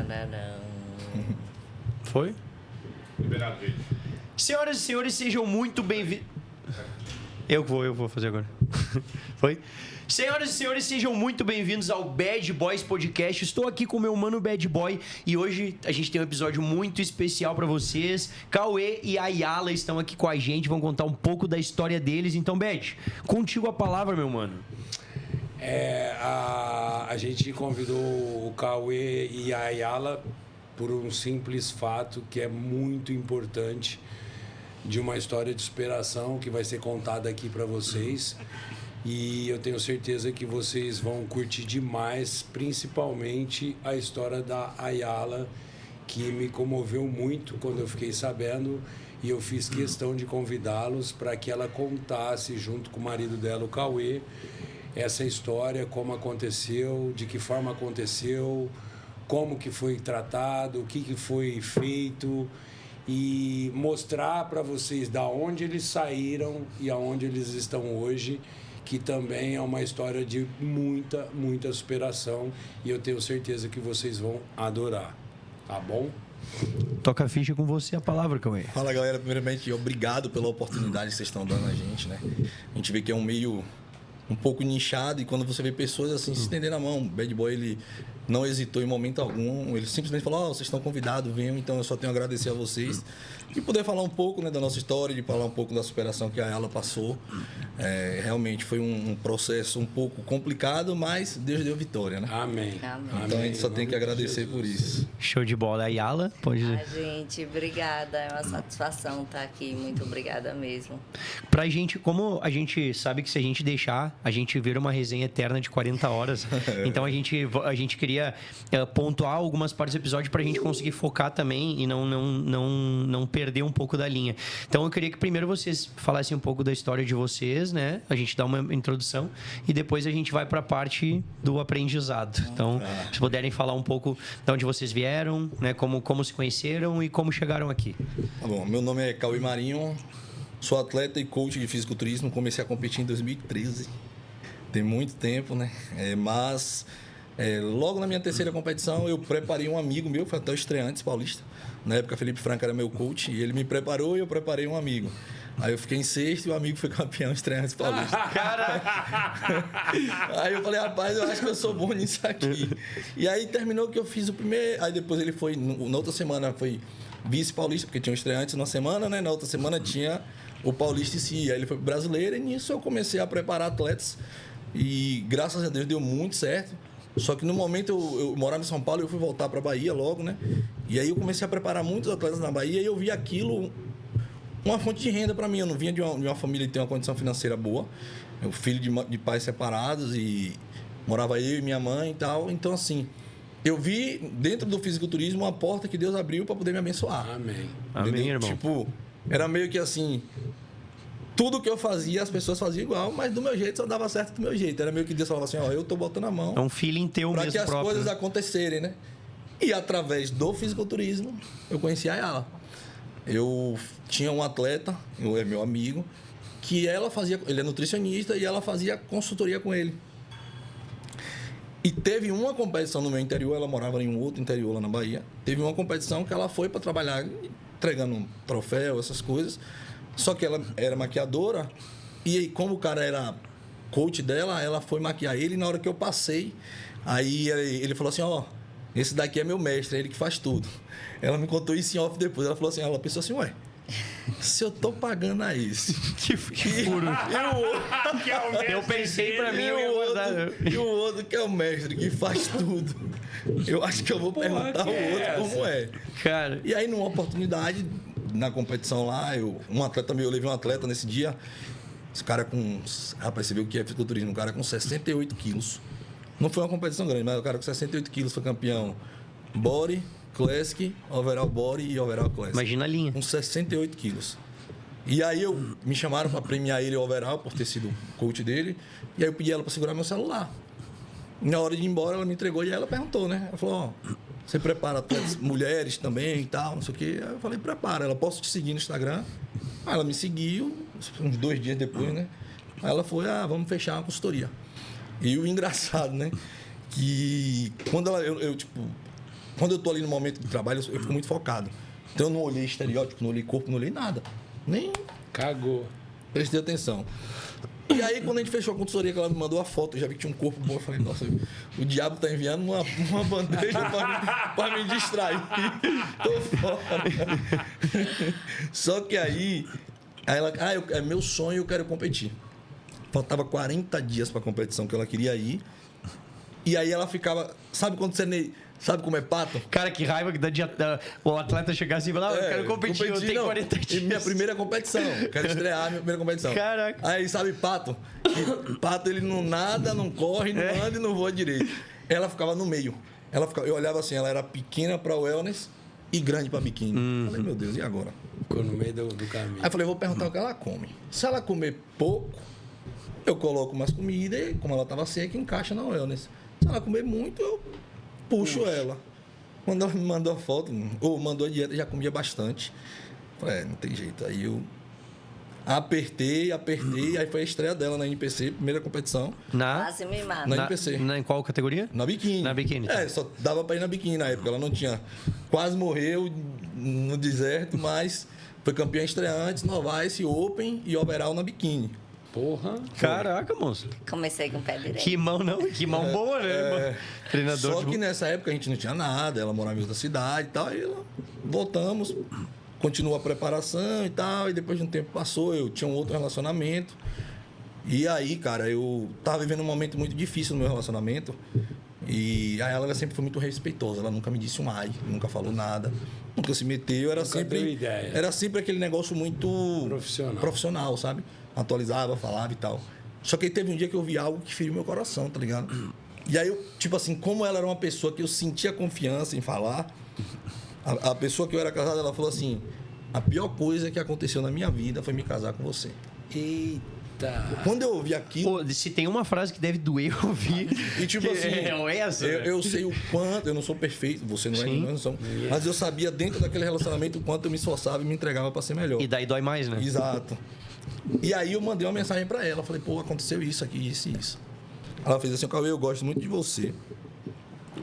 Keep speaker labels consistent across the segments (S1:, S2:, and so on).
S1: Tararão.
S2: Foi?
S3: Liberado, gente.
S2: Senhoras e senhores, sejam muito bem-vindos. Eu vou fazer agora. Foi? Senhoras e senhores, sejam muito bem-vindos ao Bad Boys Podcast. Estou aqui com o meu mano Bad Boy e hoje a gente tem um episódio muito especial para vocês. Cauê e Ayala estão aqui com a gente, vão contar um pouco da história deles. Então, Bad, contigo a palavra, meu mano.
S4: A gente convidou o Cauê e a Ayala por um simples fato que é muito importante de uma história de superação que vai ser contada aqui para vocês. E eu tenho certeza que vocês vão curtir demais, principalmente a história da Ayala, que me comoveu muito quando eu fiquei sabendo. E eu fiz questão de convidá-los para que ela contasse, junto com o marido dela, o Cauê, essa história, como aconteceu, de que forma aconteceu, como que foi tratado, o que foi feito, e mostrar para vocês da onde eles saíram e aonde eles estão hoje, que também é uma história de muita, muita superação, e eu tenho certeza que vocês vão adorar, tá bom?
S2: Toca a ficha com você a palavra, Cauê.
S5: Fala, galera. Primeiramente, obrigado pela oportunidade que vocês estão dando a gente, né? A gente vê que é um meio um pouco nichado, e quando você vê pessoas assim se estendendo a mão, o Bad Boy, ele não hesitou em momento algum, ele simplesmente falou: vocês estão convidados, venham. Então eu só tenho a agradecer a vocês e poder falar um pouco, né, da nossa história, de falar um pouco da superação que a Ayala passou. Realmente foi um processo um pouco complicado, mas Deus deu vitória, né?
S4: Amém.
S5: Então a gente só tem que agradecer por isso.
S2: Show de bola. Ayala, pode dizer.
S1: Gente, obrigada. É uma satisfação estar aqui. Muito obrigada mesmo.
S2: Pra gente, como a gente sabe que se a gente deixar, a gente vira uma resenha eterna de 40 horas. Então a gente queria pontuar algumas partes do episódio pra gente conseguir focar também e não perder um pouco da linha. Então eu queria que primeiro vocês falassem um pouco da história de vocês, né? A gente dá uma introdução e depois a gente vai pra parte do aprendizado. Então, se puderem falar um pouco de onde vocês vieram, né? Como se conheceram e como chegaram aqui.
S5: Tá bom, meu nome é Cauê Marinho, sou atleta e coach de fisiculturismo, comecei a competir em 2013. Tem muito tempo, né? Mas logo na minha terceira competição eu preparei um amigo meu, foi até o Estreantes Paulista. Na época, Felipe Franca era meu coach e ele me preparou e eu preparei um amigo. Aí eu fiquei em sexto e o amigo foi campeão Estreantes Paulista. Aí eu falei: rapaz, eu acho que eu sou bom nisso aqui. E aí terminou que eu fiz o primeiro. Aí depois ele foi, na outra semana foi vice-paulista, porque tinha um Estreantes na semana, né? Na outra semana tinha o Paulista em si. Aí ele foi pro Brasileiro e nisso eu comecei a preparar atletas. E graças a Deus deu muito certo. Só que no momento eu morava em São Paulo e eu fui voltar para Bahia logo, né? E aí eu comecei a preparar muitos atletas na Bahia e eu vi aquilo uma fonte de renda para mim. Eu não vinha de uma família que tem uma condição financeira boa. Eu filho de pais separados e morava eu e minha mãe e tal. Então, assim, eu vi dentro do fisiculturismo uma porta que Deus abriu para poder me abençoar.
S4: Amém.
S2: Amém, irmão.
S5: Tipo, era meio que assim, tudo que eu fazia, as pessoas faziam igual, mas do meu jeito só dava certo do meu jeito. Era meio que Deus falava assim: eu tô botando a mão
S2: É um feeling teu
S5: para
S2: mesmo
S5: que as
S2: próprio.
S5: coisas acontecerem, né? E através do fisiculturismo, eu conheci a Ayala. Eu tinha um atleta, é meu amigo, que ele é nutricionista e ela fazia consultoria com ele. E teve uma competição no meu interior, ela morava em um outro interior lá na Bahia. Teve uma competição que ela foi para trabalhar entregando um troféu, essas coisas. Só que ela era maquiadora e aí, como o cara era coach dela, ela foi maquiar ele e na hora que eu passei, aí ele falou assim: esse daqui é meu mestre, é ele que faz tudo. Ela me contou isso em off depois. Ela falou assim, ela pensou assim: ué, se eu tô pagando a esse...
S2: Que furo. Eu pensei pra mim, eu ia guardar.
S5: E o outro que é o mestre, que faz tudo. Eu acho que eu vou perguntar ao outro como é.
S2: Cara,
S5: E aí, numa oportunidade, na competição lá, eu levei um atleta nesse dia. Esse cara com... Rapaz, você viu o que é fisiculturismo? Um cara com 68 quilos. Não foi uma competição grande, mas o cara com 68 quilos foi campeão body, classic, overall body e overall classic.
S2: imagina a linha.
S5: Com 68 quilos. E aí me chamaram para premiar ele overall, por ter sido coach dele. E aí eu pedi ela para segurar meu celular. Na hora de ir embora, ela me entregou e aí ela perguntou, né? Ela falou: você prepara atletas mulheres também e tal, não sei o quê. Aí eu falei: prepara. Ela: posso te seguir no Instagram? Aí ela me seguiu, uns 2 dias depois, né? Aí ela foi: vamos fechar uma consultoria. E o engraçado, né? Que quando quando eu tô ali no momento de trabalho, eu fico muito focado. Então eu não olhei estereótipo, não olhei corpo, não olhei nada. Nem
S4: Cagou.
S5: prestei atenção. E aí, quando a gente fechou a consultoria, que ela me mandou a foto, eu já vi que tinha um corpo bom. Eu falei, nossa, o diabo tá enviando uma bandeja pra me distrair. Tô fora. Só que aí ela, é meu sonho, eu quero competir. Faltava 40 dias pra competição que ela queria ir. E aí ela ficava, sabe quando você... Sabe como é pato?
S2: Cara, que raiva que dá de o atleta chegar assim e falar, eu quero competir, eu tenho
S5: não.
S2: 40 dias.
S5: E minha primeira competição. Quero estrear a minha primeira competição.
S2: Caraca.
S5: Aí, sabe, pato? Pato, ele não nada, não corre, não anda e não voa direito. Ela ficava no meio. Eu olhava assim, ela era pequena para wellness e grande para biquíni. Falei, meu Deus, e agora?
S4: Ficou no meio do caminho.
S5: Aí eu falei, vou perguntar o que ela come. Se ela comer pouco, eu coloco mais comida e, como ela estava seca, encaixa na wellness. Se ela comer muito, eu puxo ela. Quando ela me mandou a foto, ou mandou a dieta, já comia bastante. Falei, não tem jeito. Aí eu apertei, aí foi a estreia dela na NPC, primeira competição.
S1: Quase me mata.
S5: Na NPC.
S2: Em qual categoria?
S5: Na biquíni.
S2: Na biquíni.
S5: Só dava pra ir na biquíni na época. Ela não tinha... Quase morreu no deserto, mas foi campeã estreante, Novice, Open e overall na biquíni.
S4: Porra.
S2: Caraca, moço.
S1: Comecei com o pé direito.
S2: Que mão, não? Que mão boa, né? Treinador
S5: Só
S2: de...
S5: que nessa época a gente não tinha nada, ela morava em outra cidade e tal, aí voltamos, continuou a preparação e tal, e depois de um tempo passou, eu tinha um outro relacionamento. E aí, cara, eu tava vivendo um momento muito difícil no meu relacionamento. E aí ela sempre foi muito respeitosa, ela nunca me disse um ai, nunca falou nada, nunca se meteu, era
S4: Nunca deu ideia.
S5: era sempre aquele negócio muito profissional, sabe? Atualizava, falava e tal. Só que aí teve um dia que eu vi algo que feriu meu coração, tá ligado? E aí eu, tipo assim, como ela era uma pessoa que eu sentia confiança em falar, a pessoa que eu era casado, ela falou assim: a pior coisa que aconteceu na minha vida foi me casar com você.
S4: Eita.
S5: Quando eu ouvi aquilo...
S2: Pô, se tem uma frase que deve doer ouvir...
S5: E tipo assim,
S2: essa,
S5: eu sei o quanto, eu não sou perfeito, você não é,
S2: Sim.
S5: nós não somos, mas eu sabia dentro daquele relacionamento o quanto eu me esforçava e me entregava para ser melhor.
S2: E daí dói mais, né?
S5: Exato. E aí eu mandei uma mensagem para ela, falei, pô, aconteceu isso aqui, isso e isso. Ela fez assim, Cauê, eu gosto muito de você.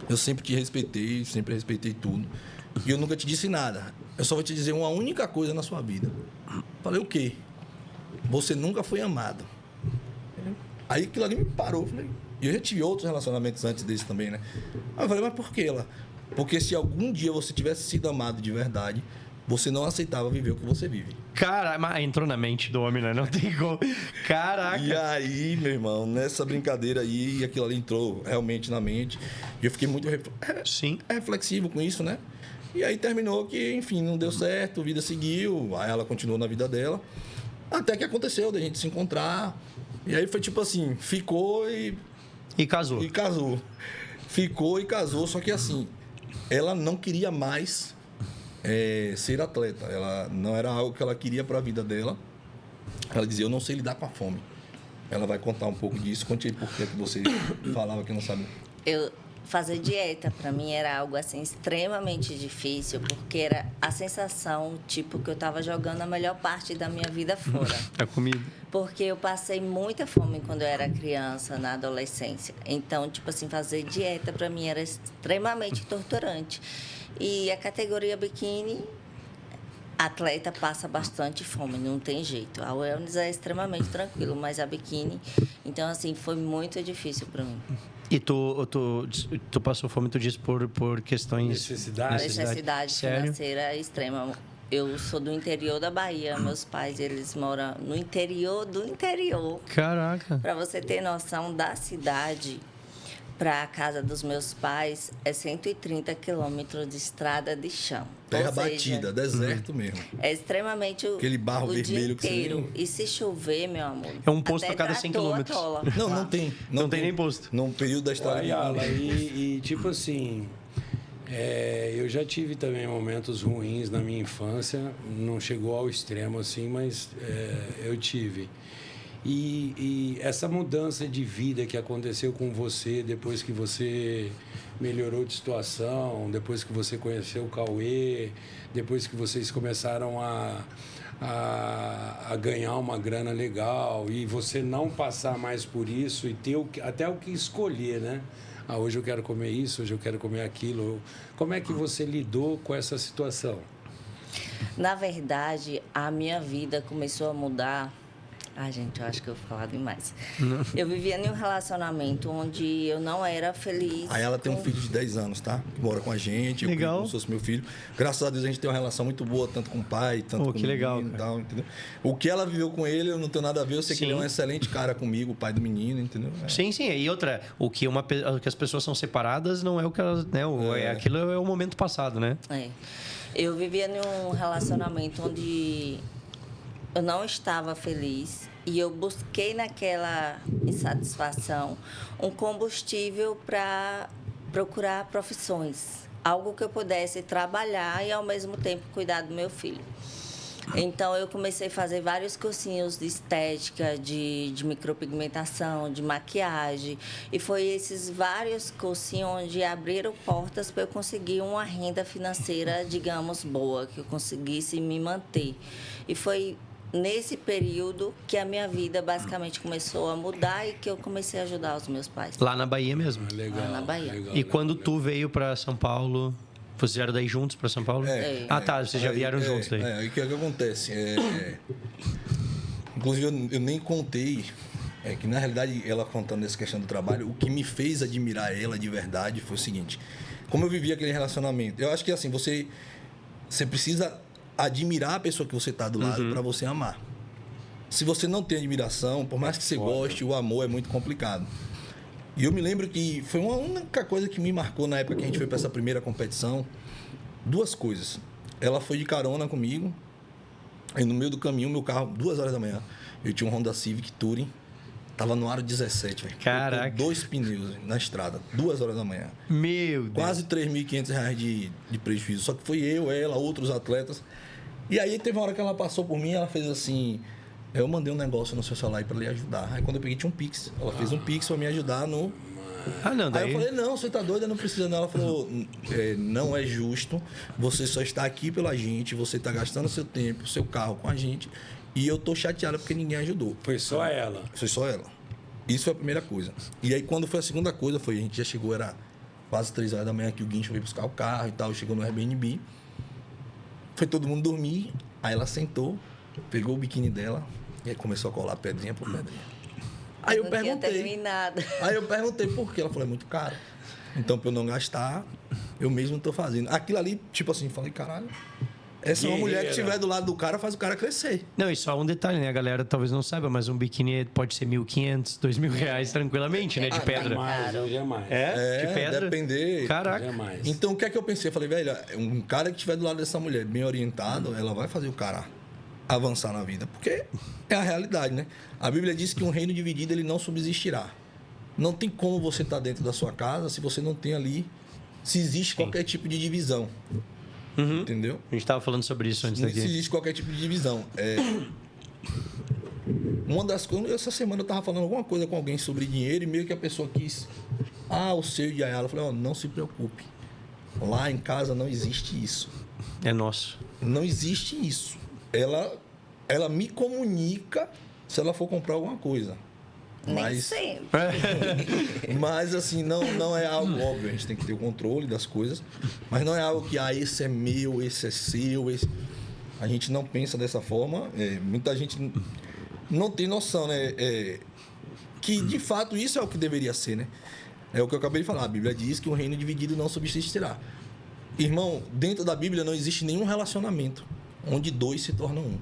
S5: Eu sempre te respeitei, sempre respeitei tudo. E eu nunca te disse nada. Eu só vou te dizer uma única coisa na sua vida. Falei, o quê? Você nunca foi amado. Aí aquilo ali me parou. Falei, e eu já tive outros relacionamentos antes desse também, né? Aí eu falei, mas por que ela? Porque se algum dia você tivesse sido amado de verdade, você não aceitava viver o que você vive.
S2: Cara, mas entrou na mente do homem, né? Não tem como. Caraca.
S5: E aí, meu irmão, nessa brincadeira aí, aquilo ali entrou realmente na mente. E eu fiquei muito
S2: Sim.
S5: reflexivo com isso, né? E aí terminou que, enfim, não deu certo, a vida seguiu, aí ela continuou na vida dela. Até que aconteceu da gente se encontrar. E aí foi tipo assim, ficou e
S2: casou.
S5: e casou. Ficou e casou, só que assim, ela não queria mais ser atleta. Ela não era algo que ela queria para a vida dela. Ela dizia, eu não sei lidar com a fome. Ela vai contar um pouco disso. Conte aí por que você falava que não sabe.
S1: Fazer dieta para mim era algo assim extremamente difícil, porque era a sensação tipo que eu estava jogando a melhor parte da minha vida fora.
S2: A comida.
S1: Porque eu passei muita fome quando eu era criança, na adolescência. Então, tipo assim, fazer dieta para mim era extremamente torturante. E a categoria biquíni, atleta passa bastante fome, não tem jeito. A wellness é extremamente tranquilo, mas a biquíni, então assim, foi muito difícil para mim.
S2: E tu passou fome, tu disse, por questões...
S1: Necessidade financeira extrema. Eu sou do interior da Bahia. Meus pais, eles moram no interior do interior.
S2: Caraca.
S1: Para você ter noção da cidade, para a casa dos meus pais, é 130 quilômetros de estrada de chão.
S5: Terra
S1: Ou seja,
S5: batida, deserto mesmo.
S1: É extremamente
S5: Aquele barro
S1: o dia
S5: vermelho que você
S1: inteiro.
S5: vê.
S1: E se chover, meu amor...
S2: É um posto
S1: até
S2: a cada 100
S1: trator
S2: quilômetros.
S1: atola.
S5: Não tem.
S2: Não tem nem posto.
S5: Num período da estrada.
S4: Ayala, e tipo assim, eu já tive também momentos ruins na minha infância, não chegou ao extremo assim, mas eu tive. E essa mudança de vida que aconteceu com você depois que você melhorou de situação, depois que você conheceu o Cauê, depois que vocês começaram a ganhar uma grana legal e você não passar mais por isso e ter até o que escolher, né? hoje eu quero comer isso, hoje eu quero comer aquilo. Como é que você lidou com essa situação?
S1: Na verdade, a minha vida começou a mudar. Ai, gente, eu acho que eu vou falar demais. Eu vivia em um relacionamento onde eu não era feliz.
S5: Aí ela tem um filho de 10 anos, tá? Que mora com a gente.
S2: Legal.
S5: Eu como se fosse meu filho. Graças a Deus a gente tem uma relação muito boa, tanto com o pai, tanto com
S2: que
S5: o
S2: legal,
S5: menino e
S2: cara.
S5: tal, entendeu? O que ela viveu com ele, eu não tenho nada a ver. Eu sei que
S2: Sim.
S5: ele é um excelente cara comigo, o pai do menino, entendeu?
S2: Sim, sim. E outra, que as pessoas são separadas não é o que elas, né? Aquilo é o momento passado, né?
S1: É. Eu vivia em um relacionamento onde eu não estava feliz e eu busquei naquela insatisfação um combustível para procurar profissões, algo que eu pudesse trabalhar e ao mesmo tempo cuidar do meu filho. Então eu comecei a fazer vários cursinhos de estética, de micropigmentação, de maquiagem, e foi esses vários cursinhos onde abriram portas para eu conseguir uma renda financeira, digamos, boa, que eu conseguisse me manter. E foi nesse período que a minha vida basicamente começou a mudar e que eu comecei a ajudar os meus pais.
S2: Lá na Bahia mesmo.
S4: Legal.
S1: Na Bahia.
S4: Legal,
S2: E quando
S4: legal.
S2: tu veio pra São Paulo, vocês vieram daí juntos pra São Paulo? Ah, tá. Vocês já vieram juntos daí.
S5: Aí o que acontece? Inclusive, eu nem contei. Que na realidade, ela contando essa questão do trabalho, o que me fez admirar ela de verdade foi o seguinte: como eu vivia aquele relacionamento, eu acho que assim, você precisa admirar a pessoa que você está do lado para você amar. Se você não tem admiração, por mais que você goste, o amor é muito complicado. E eu me lembro que foi uma única coisa que me marcou na época que a gente foi para essa primeira competição. Duas coisas. Ela foi de carona comigo. Aí no meio do caminho, meu carro, 2 horas da manhã, eu tinha um Honda Civic Touring. Tava no aro 17, velho.
S2: Caraca.
S5: Com 2 pneus na estrada, 2 horas da manhã.
S2: Meu Deus.
S5: Quase R$3.500 de prejuízo. Só que foi eu, ela, outros atletas. E aí teve uma hora que ela passou por mim, ela fez assim: eu mandei um negócio no seu celular para lhe ajudar. Aí quando eu peguei tinha um Pix. Ela fez um Pix para me ajudar no...
S2: Ah, não,
S5: Aí
S2: daí...
S5: eu falei: não, você tá doida, não precisa não. Ela falou: não é justo, você só está aqui pela gente, você tá gastando seu tempo, seu carro com a gente, e eu tô chateada porque ninguém ajudou.
S4: Foi só ela.
S5: Foi só ela. Isso foi a primeira coisa. E aí quando foi a segunda coisa, a gente já chegou, era quase 3 horas da manhã que o guincho veio buscar o carro e tal, chegou no Airbnb. Foi todo mundo dormir, aí ela sentou, pegou o biquíni dela e aí começou a colar pedrinha por pedrinha. Aí eu
S1: não tinha
S5: perguntei.
S1: terminado.
S5: Aí eu perguntei por quê. Ela falou: é muito caro. Então, pra eu não gastar, eu mesmo tô fazendo. Aquilo ali, tipo assim, falei: caralho, essa é uma mulher que estiver do lado do cara, faz o cara crescer.
S2: Não, e só um detalhe, né? A galera talvez não saiba, mas um biquíni pode ser R$1.500, R$2.000 tranquilamente, né? De pedra.
S4: Mais, hoje é mais.
S2: De pedra.
S5: Depender.
S2: Caraca.
S4: Hoje é mais.
S5: Então, o que é que eu pensei? Eu falei: velho, um cara que estiver do lado dessa mulher, bem orientado, ela vai fazer o cara avançar na vida. Porque é a realidade, né? A Bíblia diz que um reino dividido, ele não subsistirá. Não tem como você estar dentro da sua casa se você não tem ali, se existe qualquer tipo de divisão. Entendeu?
S2: A gente tava falando sobre isso antes
S5: Se
S2: daqui.
S5: existe qualquer tipo de divisão. Uma das coisas, essa semana eu estava falando alguma coisa com alguém sobre dinheiro e meio que a pessoa quis: o seu e a ela. Eu falei: não se preocupe. Lá em casa não existe isso.
S2: É nosso.
S5: Não existe isso. Ela me comunica se ela for comprar alguma coisa.
S1: Nem sempre.
S5: Mas assim, não é algo óbvio. A gente tem que ter o controle das coisas. Mas não é algo que, esse é meu, esse é seu. A gente não pensa dessa forma. Muita gente não tem noção, né? Que de fato isso é o que deveria ser, né? É o que eu acabei de falar. A Bíblia diz que um reino dividido não subsistirá. Irmão, dentro da Bíblia não existe nenhum relacionamento onde 2 se tornam um,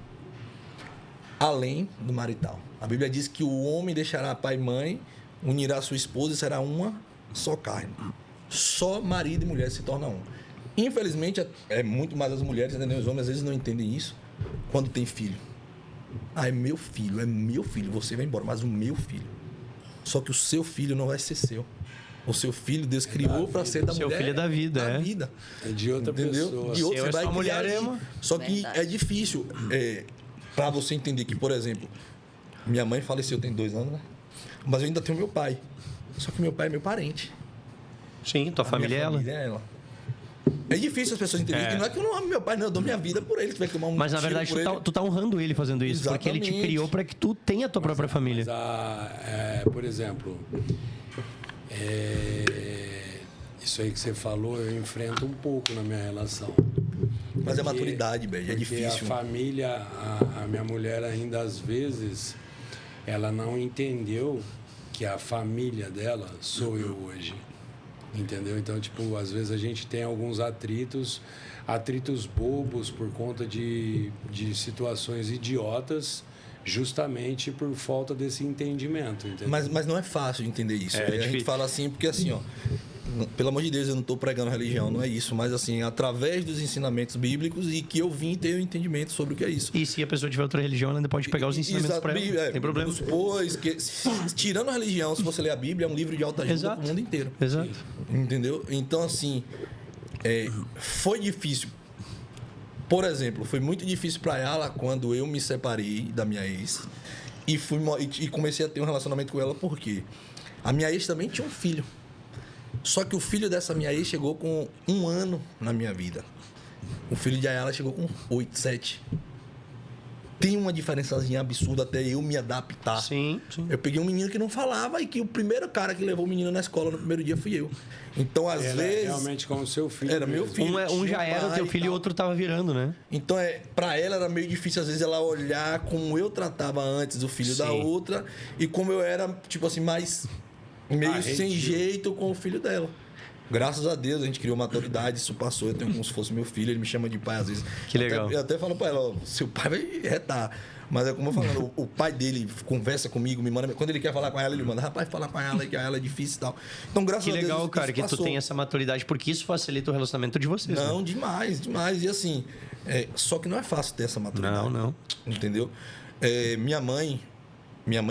S5: além do marital. A Bíblia diz que o homem deixará pai e mãe, unirá sua esposa e será uma só carne. Só marido e mulher se tornam um. Infelizmente, é muito mais as mulheres, entendeu? Os homens às vezes não entendem isso quando tem filho. É meu filho, você vai embora, mas o meu filho. Só que o seu filho não vai ser seu. O seu filho, Deus criou para ser da
S2: Seu
S5: mulher.
S2: filho é da vida,
S5: da
S2: é.
S5: vida.
S4: É de outra
S5: Entendeu?
S4: pessoa.
S5: De outra,
S2: Seu
S5: você
S2: é
S5: vai
S2: sua mulher,
S5: criar
S2: irmão.
S5: Só que
S1: Verdade.
S5: é difícil para você entender que, por exemplo, minha mãe faleceu tem 2 anos, né? Mas eu ainda tenho meu pai. Só que meu pai é meu parente.
S2: Sim, tua
S5: A
S2: família é
S5: minha
S2: ela.
S5: família é ela. É difícil as pessoas entenderem que não é que eu não amo meu pai, não. Eu dou minha vida por ele. Se tiver que tomar um
S2: Mas na
S5: tiro
S2: verdade,
S5: por ele.
S2: tu tá honrando ele fazendo isso. Porque ele te
S5: Exatamente.
S2: criou pra que tu tenha a tua própria família.
S4: Mas por exemplo, Isso aí que você falou, eu enfrento um pouco na minha relação.
S5: Mas é maturidade, Bad, é
S4: Porque
S5: difícil.
S4: a família, a minha mulher ainda às vezes, ela não entendeu que a família dela sou eu hoje. Entendeu? Então, tipo, às vezes a gente tem alguns atritos bobos por conta de situações idiotas, justamente por falta desse entendimento, entendeu?
S5: Mas não é fácil de entender isso.
S2: É
S5: A gente
S2: difícil.
S5: fala assim, porque assim, ó, pelo amor de Deus, eu não estou pregando religião, não é isso, mas assim, através dos ensinamentos bíblicos e que eu vim ter um entendimento sobre o que é isso.
S2: E se a pessoa tiver outra religião, ela ainda pode pegar os ensinamentos para ela. Não tem problema.
S5: Pois, tirando a religião, se você ler a Bíblia, é um livro de alta ajuda
S2: Exato.
S5: para o mundo inteiro.
S2: Exato.
S5: Entendeu? Então, assim, foi difícil. Por exemplo, foi muito difícil para ela quando eu me separei da minha ex e comecei a ter um relacionamento com ela, porque a minha ex também tinha um filho. Só que o filho dessa minha ex chegou com 1 ano na minha vida. O filho de Ayala chegou com 8, 7. Tem uma diferençazinha absurda até eu me adaptar.
S2: Sim, sim.
S5: Eu peguei um menino que não falava e que o primeiro cara que levou o menino na escola no primeiro dia fui eu. Então, às
S4: Era
S5: vezes...
S4: realmente como seu filho.
S5: Era meu
S4: mesmo.
S5: filho.
S2: Um já
S5: tinha
S2: era o
S5: pai
S2: teu
S5: e
S2: filho e
S5: tal.
S2: outro tava virando, né?
S5: Então, pra ela era meio difícil, às vezes, ela olhar como eu tratava antes o filho da
S2: Sim.
S5: outra e como eu era, tipo assim, mais meio sem
S4: Arredio.
S5: jeito com o filho dela. Graças a Deus, a gente criou maturidade, isso passou. Eu tenho como se fosse meu filho, ele me chama de pai às vezes.
S2: Que legal.
S5: Eu até falo pra ela, ó, seu pai vai retar. Mas é como eu falando, o pai dele conversa comigo, me manda. Quando ele quer falar com ela, ele manda, rapaz, fala com ela, que ela é difícil e tal. Então, graças
S2: Que
S5: a Deus.
S2: legal,
S5: isso
S2: cara, que tu
S5: passou.
S2: tem essa maturidade, porque isso facilita o relacionamento de vocês. né?
S5: Não, demais, demais. E assim, só que não é fácil ter essa maturidade.
S2: Não.
S5: Entendeu? Minha mãe,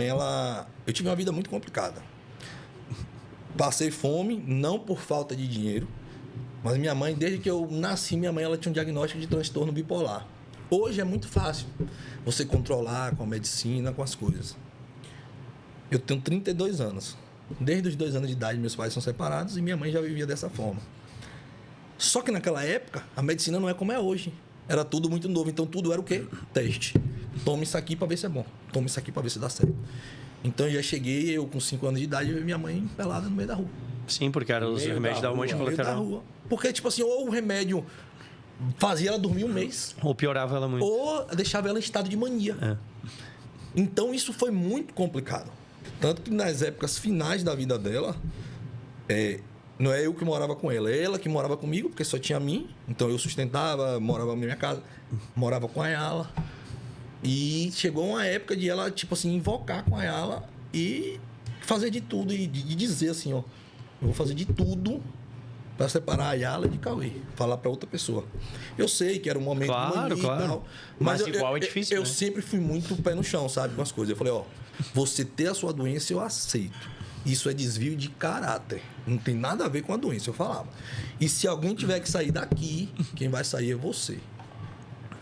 S5: ela... Eu tive uma vida muito complicada. Passei fome, não por falta de dinheiro, mas minha mãe, desde que eu nasci, minha mãe ela tinha um diagnóstico de transtorno bipolar. Hoje é muito fácil você controlar com a medicina, com as coisas. Eu tenho 32 anos. Desde os 2 anos de idade, meus pais são separados e minha mãe já vivia dessa forma. Só que naquela época, a medicina não é como é hoje. Era tudo muito novo. Então, tudo era o quê? Teste. Toma isso aqui para ver se é bom. Toma isso aqui para ver se dá certo. Então, eu já cheguei, eu com 5 anos de idade, eu vi minha mãe pelada no meio da rua.
S2: Sim, porque era os
S4: meio
S2: remédios
S4: da
S2: da monte
S4: rua,
S5: No meio da
S2: colateral.
S5: rua. Porque, tipo assim, ou o remédio fazia ela dormir 1 mês,
S2: Ou piorava ela muito.
S5: ou deixava ela em estado de mania.
S2: É.
S5: Então, isso foi muito complicado. Tanto que nas épocas finais da vida dela, não é eu que morava com ela, é ela que morava comigo, porque só tinha mim. Então, eu sustentava, morava na minha casa, morava com a Ayala. E chegou uma época de ela, tipo assim, invocar com a Ayala e fazer de tudo. E de dizer assim, ó, eu vou fazer de tudo para separar a Ayala de Cauê. Falar para outra pessoa. Eu sei que era um momento
S2: Claro,
S5: de mania
S2: claro.
S5: e tal.
S2: Mas
S5: eu-
S2: igual é
S5: eu-
S2: difícil,
S5: Eu
S2: né?
S5: sempre fui muito pé no chão, sabe, com as coisas. Eu falei, ó, você ter a sua doença, eu aceito. Isso é desvio de caráter. Não tem nada a ver com a doença, eu falava. E se alguém tiver que sair daqui, quem vai sair é você.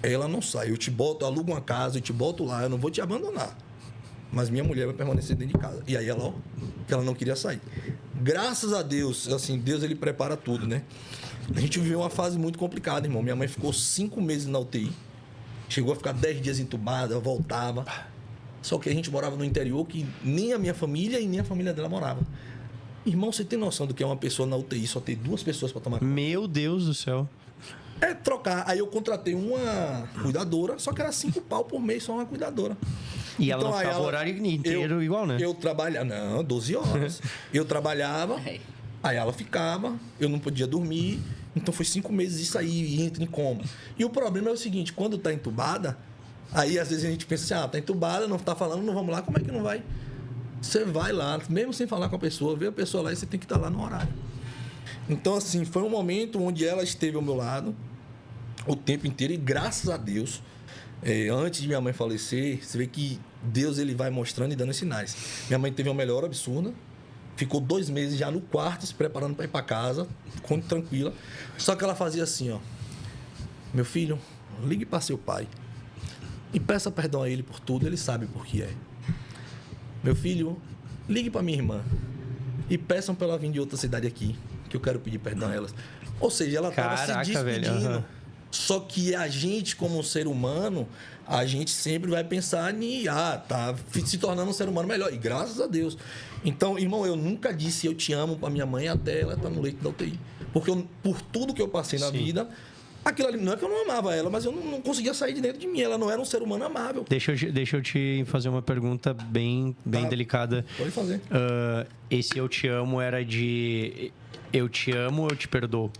S5: Ela não sai. Eu te boto, eu alugo uma casa, eu te boto lá, eu não vou te abandonar. Mas minha mulher vai permanecer dentro de casa. E aí ela, ó, que ela não queria sair. Graças a Deus, assim, Deus ele prepara tudo, né? A gente viveu uma fase muito complicada, irmão. Minha mãe ficou 5 meses na UTI. Chegou a ficar 10 dias entubada, voltava. Só que a gente morava no interior que nem a minha família e nem a família dela morava. Irmão, você tem noção do que é uma pessoa na UTI só ter 2 pessoas para tomar conta?
S2: Meu Deus do céu.
S5: É trocar. Aí eu contratei uma cuidadora, só que era 5 pau por mês só uma cuidadora.
S2: E ela não
S5: aí
S2: ficava o horário inteiro igual, né?
S5: Eu trabalhava... Não, 12 horas. Eu trabalhava, aí ela ficava, eu não podia dormir. Então foi 5 meses isso aí, e entra em coma. E o problema é o seguinte, quando tá entubada, aí às vezes a gente pensa assim, tá entubada, não tá falando, não vamos lá, como é que não vai? Você vai lá, mesmo sem falar com a pessoa, vê a pessoa lá e você tem que estar lá no horário. Então, assim, foi um momento onde ela esteve ao meu lado o tempo inteiro e graças a Deus, antes de minha mãe falecer, você vê que Deus ele vai mostrando e dando sinais. Minha mãe teve uma melhora absurda, ficou 2 meses já no quarto se preparando para ir para casa, ficando tranquila. Só que ela fazia assim, ó, meu filho, ligue para seu pai e peça perdão a ele por tudo, ele sabe por que é. Meu filho, ligue para minha irmã e peçam para ela vir de outra cidade aqui, que eu quero pedir perdão a elas. Ou seja, ela estava se
S2: Caraca,
S5: despedindo.
S2: velho, aham.
S5: Só que a gente, como um ser humano, a gente sempre vai pensar em, tá se tornando um ser humano melhor. E graças a Deus. Então, irmão, eu nunca disse eu te amo pra minha mãe até ela estar no leito da UTI. Porque por tudo que eu passei na vida, aquilo ali, não é que eu não amava ela, mas eu não conseguia sair de dentro de mim. Ela não era um ser humano amável.
S2: Deixa eu te fazer uma pergunta bem delicada.
S5: Pode fazer.
S2: Esse eu te amo era de eu te amo ou eu te perdoo?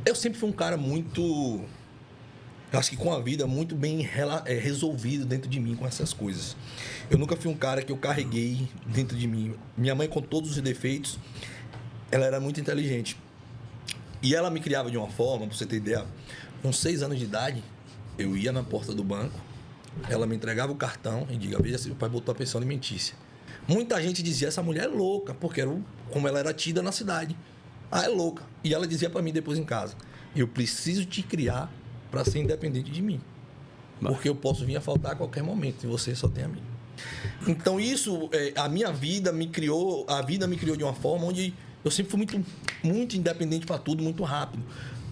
S5: Eu sempre fui um cara muito... Eu acho que com a vida muito bem resolvido dentro de mim com essas coisas. Eu nunca fui um cara que eu carreguei dentro de mim. Minha mãe, com todos os defeitos, ela era muito inteligente. E ela me criava de uma forma, pra você ter ideia, com 6 anos de idade, eu ia na porta do banco, ela me entregava o cartão e dizia, veja se o pai botou a pensão alimentícia. Muita gente dizia, essa mulher é louca, porque como ela era tida na cidade. É louca. E ela dizia para mim depois em casa, eu preciso te criar para ser independente de mim. Porque eu posso vir a faltar a qualquer momento e você só tem a mim. Então isso, a minha vida me criou, a vida me criou de uma forma onde eu sempre fui muito, muito independente para tudo, muito rápido.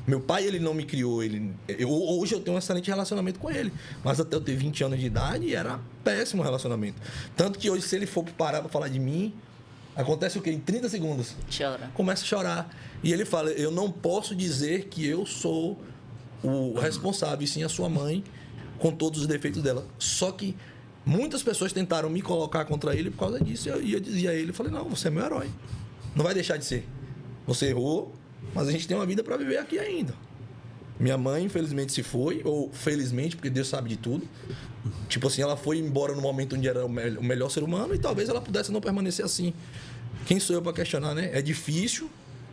S5: Meu pai, ele não me criou, hoje eu tenho um excelente relacionamento com ele, mas até eu ter 20 anos de idade era péssimo relacionamento. Tanto que hoje, se ele for parar para falar de mim, acontece o quê? Em 30 segundos.
S1: Chora.
S5: Começa a chorar. E ele fala, eu não posso dizer que eu sou o responsável, e sim a sua mãe, com todos os defeitos dela. Só que muitas pessoas tentaram me colocar contra ele por causa disso. E eu dizia a ele, eu falei, não, você é meu herói. Não vai deixar de ser. Você errou, mas a gente tem uma vida para viver aqui ainda. Minha mãe, infelizmente, se foi, ou felizmente, porque Deus sabe de tudo. Tipo assim, ela foi embora no momento onde era o melhor ser humano e talvez ela pudesse não permanecer assim. Quem sou eu para questionar, né? É difícil,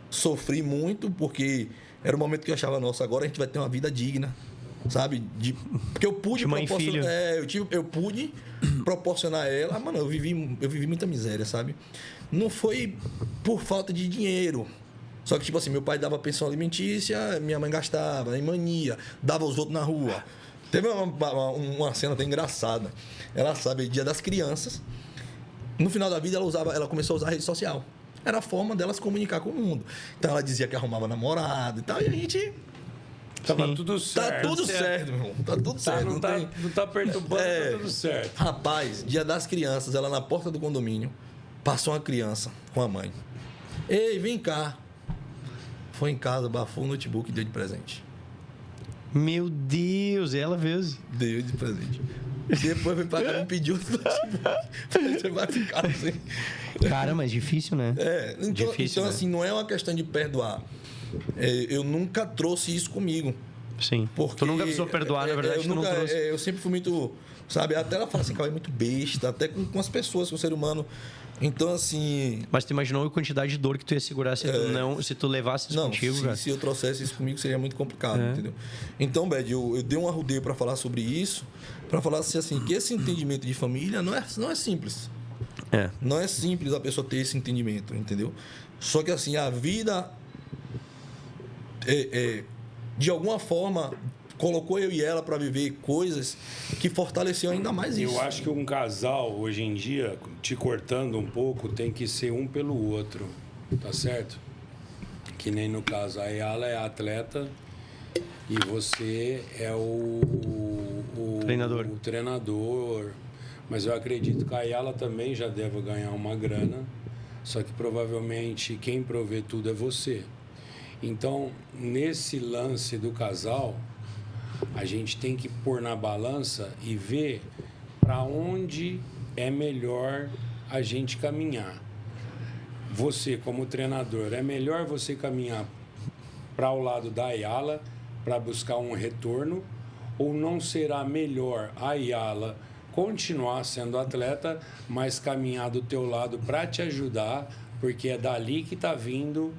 S5: sofri muito, porque era o momento que eu achava, nossa, agora a gente vai ter uma vida digna, sabe? Porque eu pude proporcionar. Eu pude proporcionar a ela. Mano, eu vivi muita miséria, sabe? Não foi por falta de dinheiro. Só que, tipo assim, meu pai dava pensão alimentícia, minha mãe gastava em mania, dava aos outros na rua. Teve uma cena até engraçada. Ela sabe, Dia das Crianças. No final da vida, ela começou a usar a rede social. Era a forma dela se comunicar com o mundo. Então, ela dizia que arrumava namorado e tal, e a gente...
S4: Tava tudo certo.
S5: Tá tudo certo, meu irmão. Tá tudo certo.
S4: Não tá perturbando, tá tudo certo.
S5: Rapaz, Dia das Crianças, ela na porta do condomínio, passou uma criança com a mãe. Ei, vem cá. Foi em casa, abafou o notebook e deu de presente.
S2: Meu Deus, ela mesmo.
S5: Deu de presente. Depois foi pra cá e me pediu outro notebook. Você vai ficar assim.
S2: Cara, mas difícil, né?
S5: Então né? Assim, não é uma questão de perdoar. Eu nunca trouxe isso comigo.
S2: Sim.
S5: Porque
S2: tu nunca precisou perdoar, na verdade, tu não trouxe.
S5: Eu sempre fui muito, sabe? Até ela fala assim, Cauê é muito besta, até com as pessoas, com o ser humano. Então, assim...
S2: Mas tu imaginou a quantidade de dor que tu ia segurar se tu levasse isso contigo, cara?
S5: Se eu trouxesse isso comigo, seria muito complicado, entendeu? Então, Bed, eu dei um arrudeio para falar sobre isso, para falar assim, que esse entendimento de família não é simples. Não é simples a pessoa ter esse entendimento, entendeu? Só que, assim, a vida... de alguma forma, colocou eu e ela para viver coisas que fortaleciam ainda mais isso.
S4: Eu acho que um casal, hoje em dia, te cortando um pouco, tem que ser um pelo outro, tá certo? Que nem no caso, a Ayala é a atleta e você é o treinador. Mas eu acredito que a Ayala também já deve ganhar uma grana, só que provavelmente quem provê tudo é você. Então, nesse lance do casal, a gente tem que pôr na balança e ver para onde é melhor a gente caminhar. Você, como treinador, é melhor você caminhar para o lado da Ayala para buscar um retorno, ou não será melhor a Ayala continuar sendo atleta, mas caminhar do teu lado para te ajudar, porque é dali que está vindo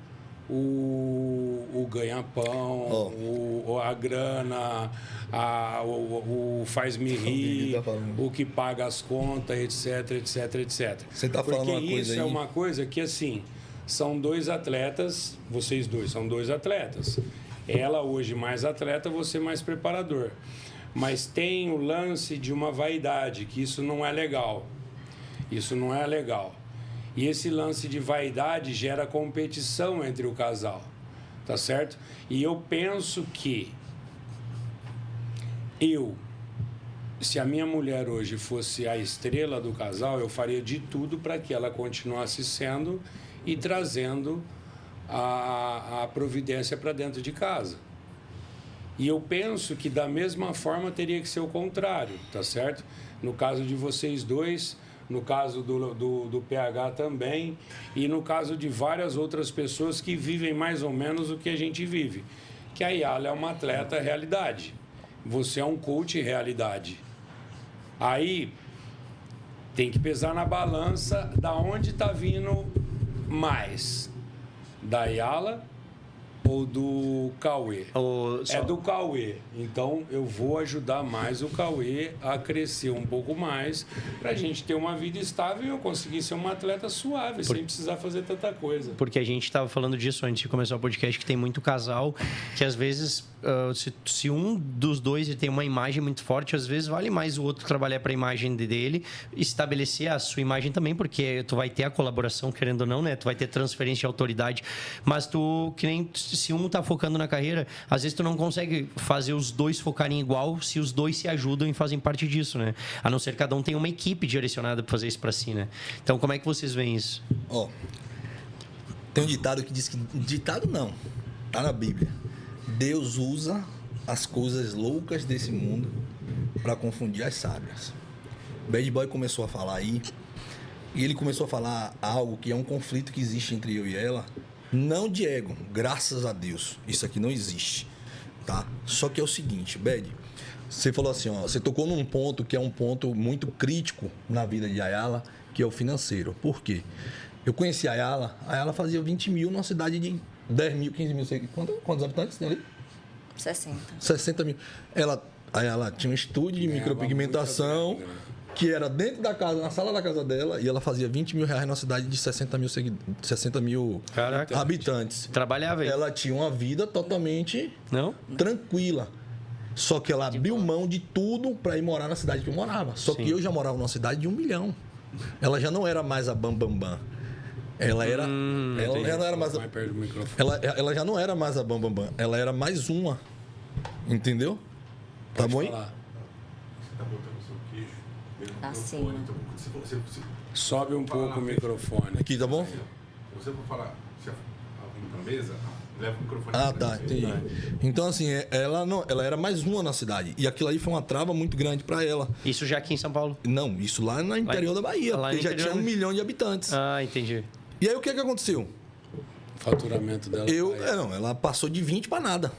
S4: o ganha-pão, a grana, o faz-me rir, o que paga as contas, etc.
S5: Você está falando uma coisa aí...
S4: Porque isso é uma coisa que, assim, são dois atletas, vocês dois são dois atletas. Ela hoje mais atleta, você mais preparador. Mas tem o lance de uma vaidade, que isso não é legal. Isso não é legal. E esse lance de vaidade gera competição entre o casal, tá certo? E eu penso que se a minha mulher hoje fosse a estrela do casal, eu faria de tudo para que ela continuasse sendo e trazendo a providência para dentro de casa. E eu penso que da mesma forma teria que ser o contrário, tá certo? No caso de vocês dois, no caso do PH também, e no caso de várias outras pessoas que vivem mais ou menos o que a gente vive. Que a Yala é uma atleta realidade. Você é um coach realidade. Aí tem que pesar na balança da onde está vindo mais. Da Yala ou do Cauê? É do Cauê. Então, eu vou ajudar mais o Cauê a crescer um pouco mais para a gente ter uma vida estável e eu conseguir ser uma atleta suave, sem precisar fazer tanta coisa.
S2: Porque a gente estava falando disso antes de começar o podcast, que tem muito casal que, às vezes, se um dos dois tem uma imagem muito forte, às vezes vale mais o outro trabalhar para a imagem dele, estabelecer a sua imagem também, porque tu vai ter a colaboração, querendo ou não, né? Tu vai ter transferência de autoridade, mas tu, que nem se um tá focando na carreira, às vezes tu não consegue fazer os dois focarem igual se os dois se ajudam e fazem parte disso, né? A não ser que cada um tenha uma equipe direcionada para fazer isso para si, né? Então, como é que vocês veem isso?
S5: Tem um ditado que diz que... Ditado não, tá na Bíblia. Deus usa as coisas loucas desse mundo para confundir as sábias. O Bad Boy começou a falar aí, e ele começou a falar algo que é um conflito que existe entre eu e ela. Não de ego, graças a Deus. Isso aqui não existe, tá? Só que é o seguinte, Bad, você falou assim, você tocou num ponto que é um ponto muito crítico na vida de Ayala, que é o financeiro. Por quê? Eu conheci a Ayala fazia 20 mil numa cidade de 10 mil, 15 mil, quantos habitantes tem ali? 60 mil. Ela tinha um estúdio de micropigmentação, que era dentro da casa, na sala da casa dela, e ela fazia 20 mil reais numa cidade de 60 mil habitantes.
S2: Trabalhava aí.
S5: Ela tinha uma vida totalmente tranquila. Só que ela abriu mão de tudo para ir morar na cidade que eu morava. Só que eu já morava numa cidade de 1 milhão. Ela já não era mais a Bambambam. Ela era. Ela era mais. Ela já não era mais a Bambambam. Ela era mais uma. Entendeu? Tá bom aí?
S1: Acima.
S4: Sobe um pouco o microfone.
S5: Aqui, tá bom?
S3: Você for falar, se alguém tá na mesa, leva o microfone.
S5: Tá, entendi. Então, assim, ela era mais uma na cidade. E aquilo aí foi uma trava muito grande para ela.
S2: Isso já aqui em São Paulo?
S5: Não, isso lá no interior da Bahia. Porque já tinha 1 milhão de habitantes.
S2: Ah, entendi.
S5: E aí, o que aconteceu?
S4: O faturamento dela.
S5: Ela passou de 20 para nada.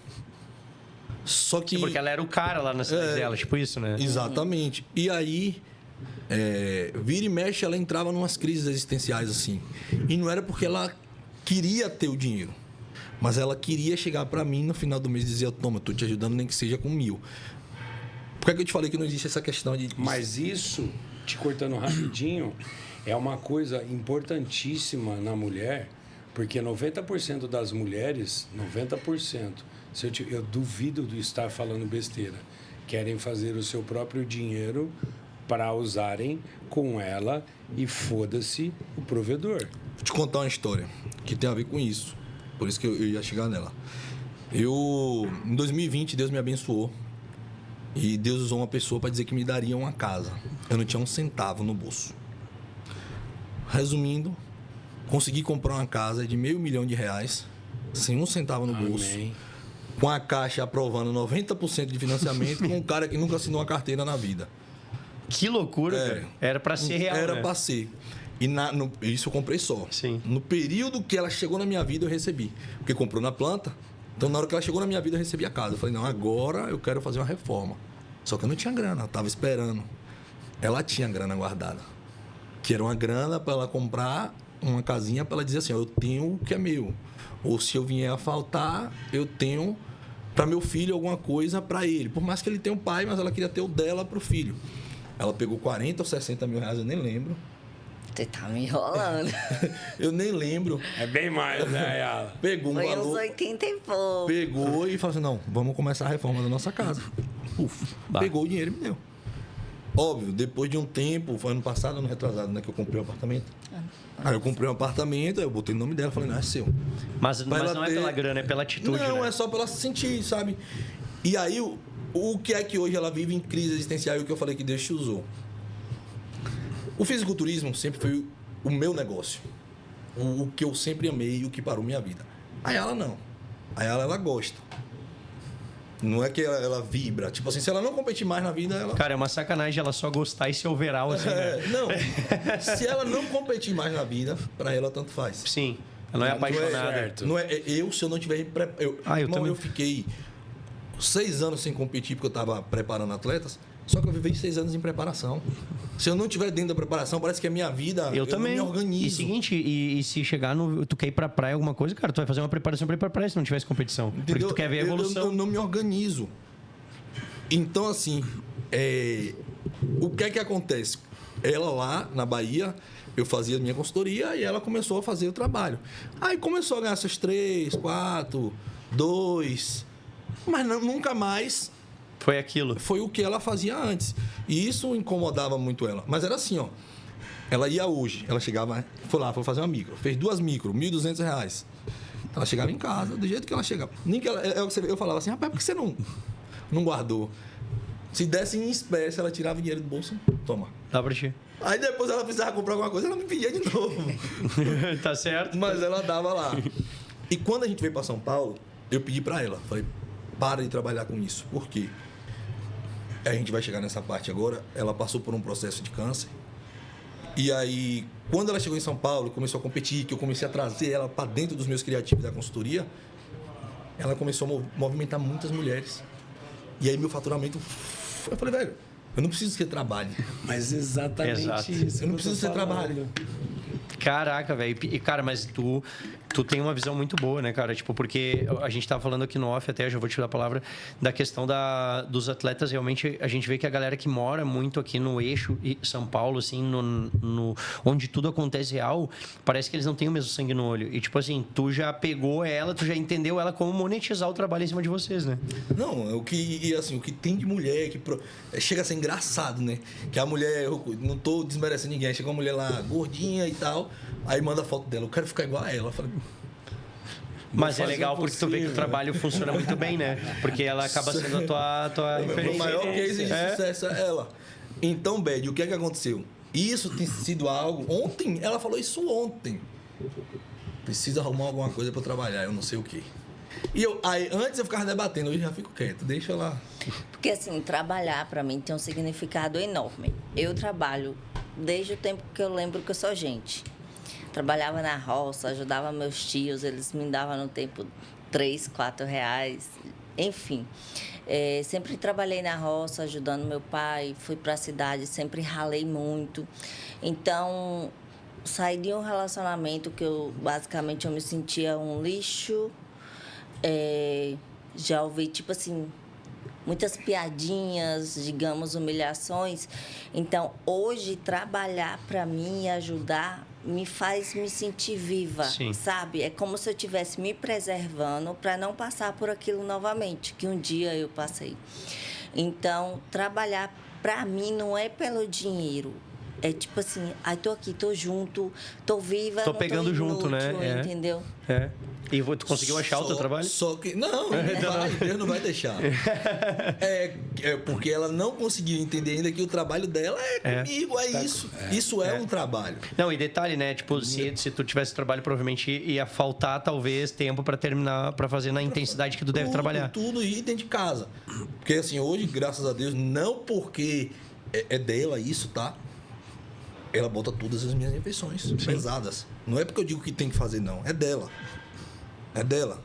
S5: Só que...
S2: Porque ela era o cara lá na cidade dela, tipo isso, né?
S5: Exatamente. E aí, vira e mexe, ela entrava em umas crises existenciais, assim. E não era porque ela queria ter o dinheiro, mas ela queria chegar para mim no final do mês e dizer, toma, eu tô te ajudando, nem que seja com 1.000. Por que eu te falei que não existe essa questão de...
S4: Mas isso, te cortando rapidinho, é uma coisa importantíssima na mulher, porque 90% das mulheres, 90%, eu duvido de estar falando besteira, querem fazer o seu próprio dinheiro para usarem com ela e foda-se o provedor.
S5: Vou te contar uma história que tem a ver com isso, por isso que eu ia chegar nela. Em 2020, Deus me abençoou e Deus usou uma pessoa para dizer que me daria uma casa. Eu não tinha um centavo no bolso. Resumindo, consegui comprar uma casa de R$500 mil sem um centavo no bolso.
S4: Amém.
S5: Com a Caixa aprovando 90% de financiamento, com um cara que nunca assinou uma carteira na vida.
S2: Que loucura, cara. Era para ser real,
S5: Era para ser. E isso eu comprei só.
S2: Sim.
S5: No período que ela chegou na minha vida, eu recebi. Porque comprou na planta. Então, na hora que ela chegou na minha vida, eu recebi a casa. Eu falei, não, agora eu quero fazer uma reforma. Só que eu não tinha grana, eu tava esperando. Ela tinha grana guardada. Que era uma grana para ela comprar uma casinha para ela dizer assim, eu tenho o que é meu. Ou se eu vier a faltar, eu tenho para meu filho alguma coisa para ele. Por mais que ele tenha um pai, mas ela queria ter o dela para o filho. Ela pegou 40 ou 60 mil reais, eu nem lembro.
S1: Você tá me enrolando.
S5: Eu nem lembro.
S4: É bem mais, né, Ayala?
S5: Pegou um
S1: Foi uns
S5: valor,
S1: 80 e pouco.
S5: pegou e falou assim, não, vamos começar a reforma da nossa casa. Pegou o dinheiro e me deu. Óbvio, depois de um tempo, foi ano passado, ano retrasado, né, que eu comprei um apartamento. Aí eu comprei um apartamento, aí eu botei o nome dela, falei, não, é seu.
S2: Mas não é pela grana, é pela atitude,
S5: Não,
S2: né?
S5: é só pra ela se sentir, sabe? E aí, o que é que hoje ela vive em crise existencial e o que eu falei que Deus te usou. O fisiculturismo sempre foi o meu negócio. O que eu sempre amei e o que parou minha vida. A Yala não. A Yala, ela gosta. Não é que ela vibra. Tipo assim, se ela não competir mais na vida, ela...
S2: Cara, é uma sacanagem ela só gostar e ser overall, assim, né?
S5: Não. Se ela não competir mais na vida, pra ela tanto faz.
S2: Sim. Ela não é apaixonada.
S5: Não é, se eu não tiver...
S2: também.
S5: Eu fiquei 6 anos sem competir porque eu tava preparando atletas, só que eu vivi 6 anos em preparação. Se eu não tiver dentro da preparação, parece que a minha vida...
S2: Eu também.
S5: não me organizo.
S2: E seguinte, e se chegar no... Tu quer ir pra praia alguma coisa, cara, tu vai fazer uma preparação pra ir pra praia se não tivesse competição.
S5: Entendeu?
S2: Porque tu quer ver a evolução.
S5: Eu não me organizo. Então, assim, o que é que acontece? Ela lá na Bahia, eu fazia a minha consultoria e ela começou a fazer o trabalho. Aí começou a ganhar seus 3, 4, 2, mas nunca mais
S2: foi aquilo.
S5: Foi o que ela fazia antes. E isso incomodava muito ela. Mas era assim, ó. Ela ia hoje, ela chegava, foi fazer uma micro, fez 2 micro, R$1.200. Ela chegava em casa, do jeito que ela chegava. Nem que ela, eu falava assim, rapaz, por que você não guardou? Se desse em espécie, ela tirava o dinheiro do bolso, toma.
S2: Dá pra ti.
S5: Aí depois ela precisava comprar alguma coisa, ela me pedia de novo.
S2: Tá certo.
S5: Mas ela dava lá. E quando a gente veio para São Paulo, eu pedi para ela, falei, para de trabalhar com isso. Por quê? A gente vai chegar nessa parte agora. Ela passou por um processo de câncer. E aí, quando ela chegou em São Paulo e começou a competir, que eu comecei a trazer ela para dentro dos meus criativos da consultoria, ela começou a movimentar muitas mulheres. E aí meu faturamento... Eu falei, velho, eu não preciso que você trabalhe.
S4: Mas exatamente isso.
S5: Eu não preciso que você trabalhe.
S2: Caraca, velho. E, cara, mas tu tem uma visão muito boa, né, cara? Tipo, porque a gente tava falando aqui no off, até já vou te dar a palavra, da questão dos atletas. Realmente, a gente vê que a galera que mora muito aqui no eixo São Paulo, assim, onde tudo acontece real, parece que eles não têm o mesmo sangue no olho. E, tipo assim, tu já pegou ela, tu já entendeu ela como monetizar o trabalho em cima de vocês, né?
S5: Não, o que tem de mulher que chega a ser engraçado, né? Que a mulher, eu não tô desmerecendo ninguém, chega uma mulher lá gordinha e tal, aí manda a foto dela, eu quero ficar igual a ela. Eu falei,
S2: mas é legal porque tu vê que o trabalho funciona muito bem, né? Porque ela acaba sendo a tua referência.
S5: O maior case de sucesso é ela. Então, Bed, o que é que aconteceu? Isso tem sido algo... Ontem, ela falou isso ontem. Precisa arrumar alguma coisa para trabalhar, eu não sei o quê. E aí, antes eu ficava debatendo, hoje já fico quieto, deixa lá.
S1: Porque, assim, trabalhar para mim tem um significado enorme. Eu trabalho desde o tempo que eu lembro que eu sou gente. Trabalhava na roça, ajudava meus tios, eles me davam no tempo 3, 4 reais, enfim. Sempre trabalhei na roça, ajudando meu pai, fui para a cidade, sempre ralei muito. Então, saí de um relacionamento que basicamente eu me sentia um lixo. Já ouvi, tipo assim, muitas piadinhas, digamos, humilhações. Então, hoje, trabalhar para mim e ajudar me faz me sentir viva,
S2: Sim.
S1: sabe? É como se eu estivesse me preservando para não passar por aquilo novamente, que um dia eu passei. Então, trabalhar para mim não é pelo dinheiro. É tipo assim, tô aqui, tô junto, tô viva,
S2: tô pegando junto, né?
S1: Entendeu?
S2: E tu conseguiu achar o teu trabalho?
S5: Só que... Não vai, Deus não vai deixar. Porque ela não conseguiu entender ainda que o trabalho dela é comigo, isso. Isso é um trabalho.
S2: Não, e detalhe, né? Tipo, se tu tivesse trabalho, provavelmente ia faltar, talvez, tempo para terminar, para fazer na intensidade que tu deve trabalhar.
S5: Tudo e dentro de casa. Porque, assim, hoje, graças a Deus, não porque é dela isso, tá? Ela bota todas as minhas refeições pesadas. Não é porque eu digo que tem que fazer, não. É dela. É dela.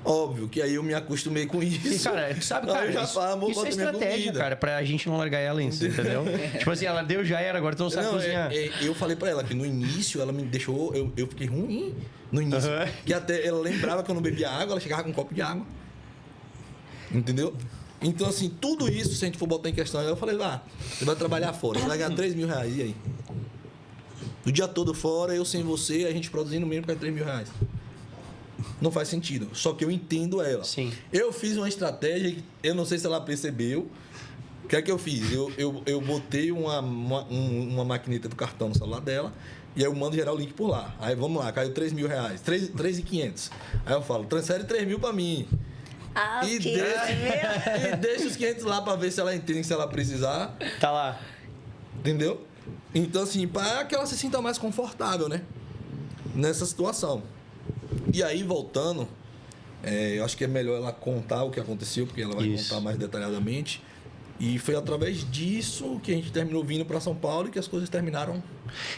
S5: Óbvio que aí eu me acostumei com isso.
S2: E, cara, tu sabe, cara, isso é estratégia, cara, pra gente não largar ela isso, entendeu? Tipo assim, ela deu, já era, agora tu não sabe cozinhar.
S5: Eu falei pra ela que no início ela me deixou... Eu fiquei ruim no início. Que até ela lembrava que eu não bebia água, ela chegava com um copo de água. Entendeu? Então, assim, tudo isso, se a gente for botar em questão, eu falei, você vai trabalhar fora, você vai ganhar R$3.000, e aí? O dia todo fora, eu sem você, a gente produzindo mesmo para R$3.000. Não faz sentido. Só que eu entendo ela.
S2: Sim.
S5: Eu fiz uma estratégia, eu não sei se ela percebeu. O que é que eu fiz? Eu botei uma maquineta do cartão no celular dela e aí eu mando gerar o link por lá. Aí vamos lá, caiu R$3.000, 3.500. Aí eu falo, transfere 3.000 para mim.
S1: Ah,
S5: E
S1: que
S5: e deixa os 500 lá pra ver se ela entende, se ela precisar.
S2: Tá lá.
S5: Entendeu? Então, assim, para que ela se sinta mais confortável, né? Nessa situação. E aí, voltando, eu acho que é melhor ela contar o que aconteceu, porque ela vai contar mais detalhadamente. E foi através disso que a gente terminou vindo para São Paulo e que as coisas terminaram.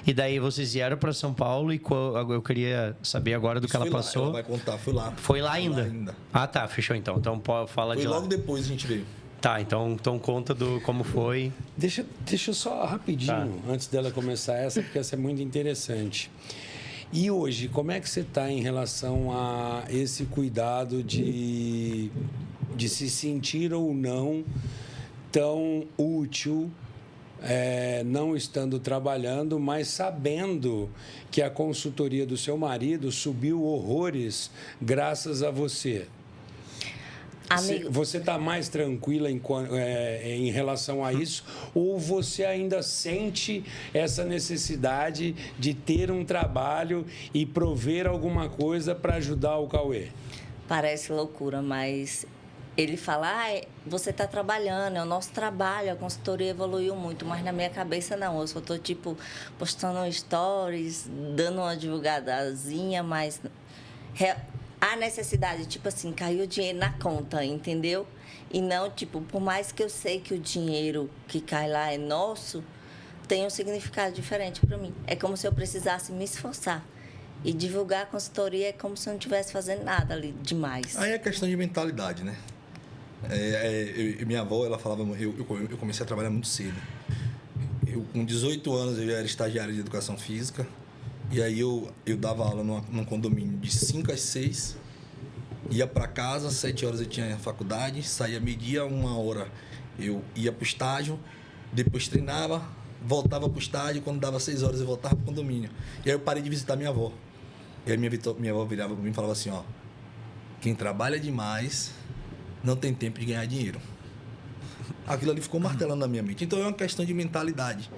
S2: E daí vocês vieram para São Paulo e eu queria saber agora do que ela passou.
S5: Ela vai contar, foi lá.
S2: Foi lá ainda? Ah, tá, fechou então. Então fala
S5: foi
S2: de lá.
S5: Logo depois a gente veio.
S2: Tá, então conta do como foi.
S4: Deixa eu só rapidinho, antes dela começar essa, porque essa é muito interessante. E hoje, como é que você está em relação a esse cuidado de se sentir ou não tão útil, não estando trabalhando, mas sabendo que a consultoria do seu marido subiu horrores graças a você?
S1: Amigo,
S4: Você está mais tranquila em relação a isso? Ou você ainda sente essa necessidade de ter um trabalho e prover alguma coisa para ajudar o Cauê?
S1: parece loucura, mas ele fala, você está trabalhando, é o nosso trabalho, a consultoria evoluiu muito, mas na minha cabeça não, eu só estou, tipo, postando stories, dando uma divulgadazinha, mas a necessidade, tipo assim, caiu dinheiro na conta, entendeu? E não, tipo, por mais que eu sei que o dinheiro que cai lá é nosso, tem um significado diferente para mim. É como se eu precisasse me esforçar. E divulgar a consultoria é como se eu não estivesse fazendo nada ali demais.
S5: Aí é questão de mentalidade, né? Minha avó, ela falava... Eu comecei a trabalhar muito cedo. Com 18 anos, eu já era estagiário de educação física. E aí eu dava aula num condomínio de 5 às 6. Ia para casa, às 7 horas eu tinha faculdade. Saía meio-dia, 1 hora eu ia para o estágio. Depois treinava, voltava para o estágio. Quando dava 6 horas eu voltava para o condomínio. E aí eu parei de visitar minha avó. E aí minha avó virava para mim e falava assim, quem trabalha demais não tem tempo de ganhar dinheiro. Aquilo ali ficou martelando na minha mente. Então é uma questão de mentalidade.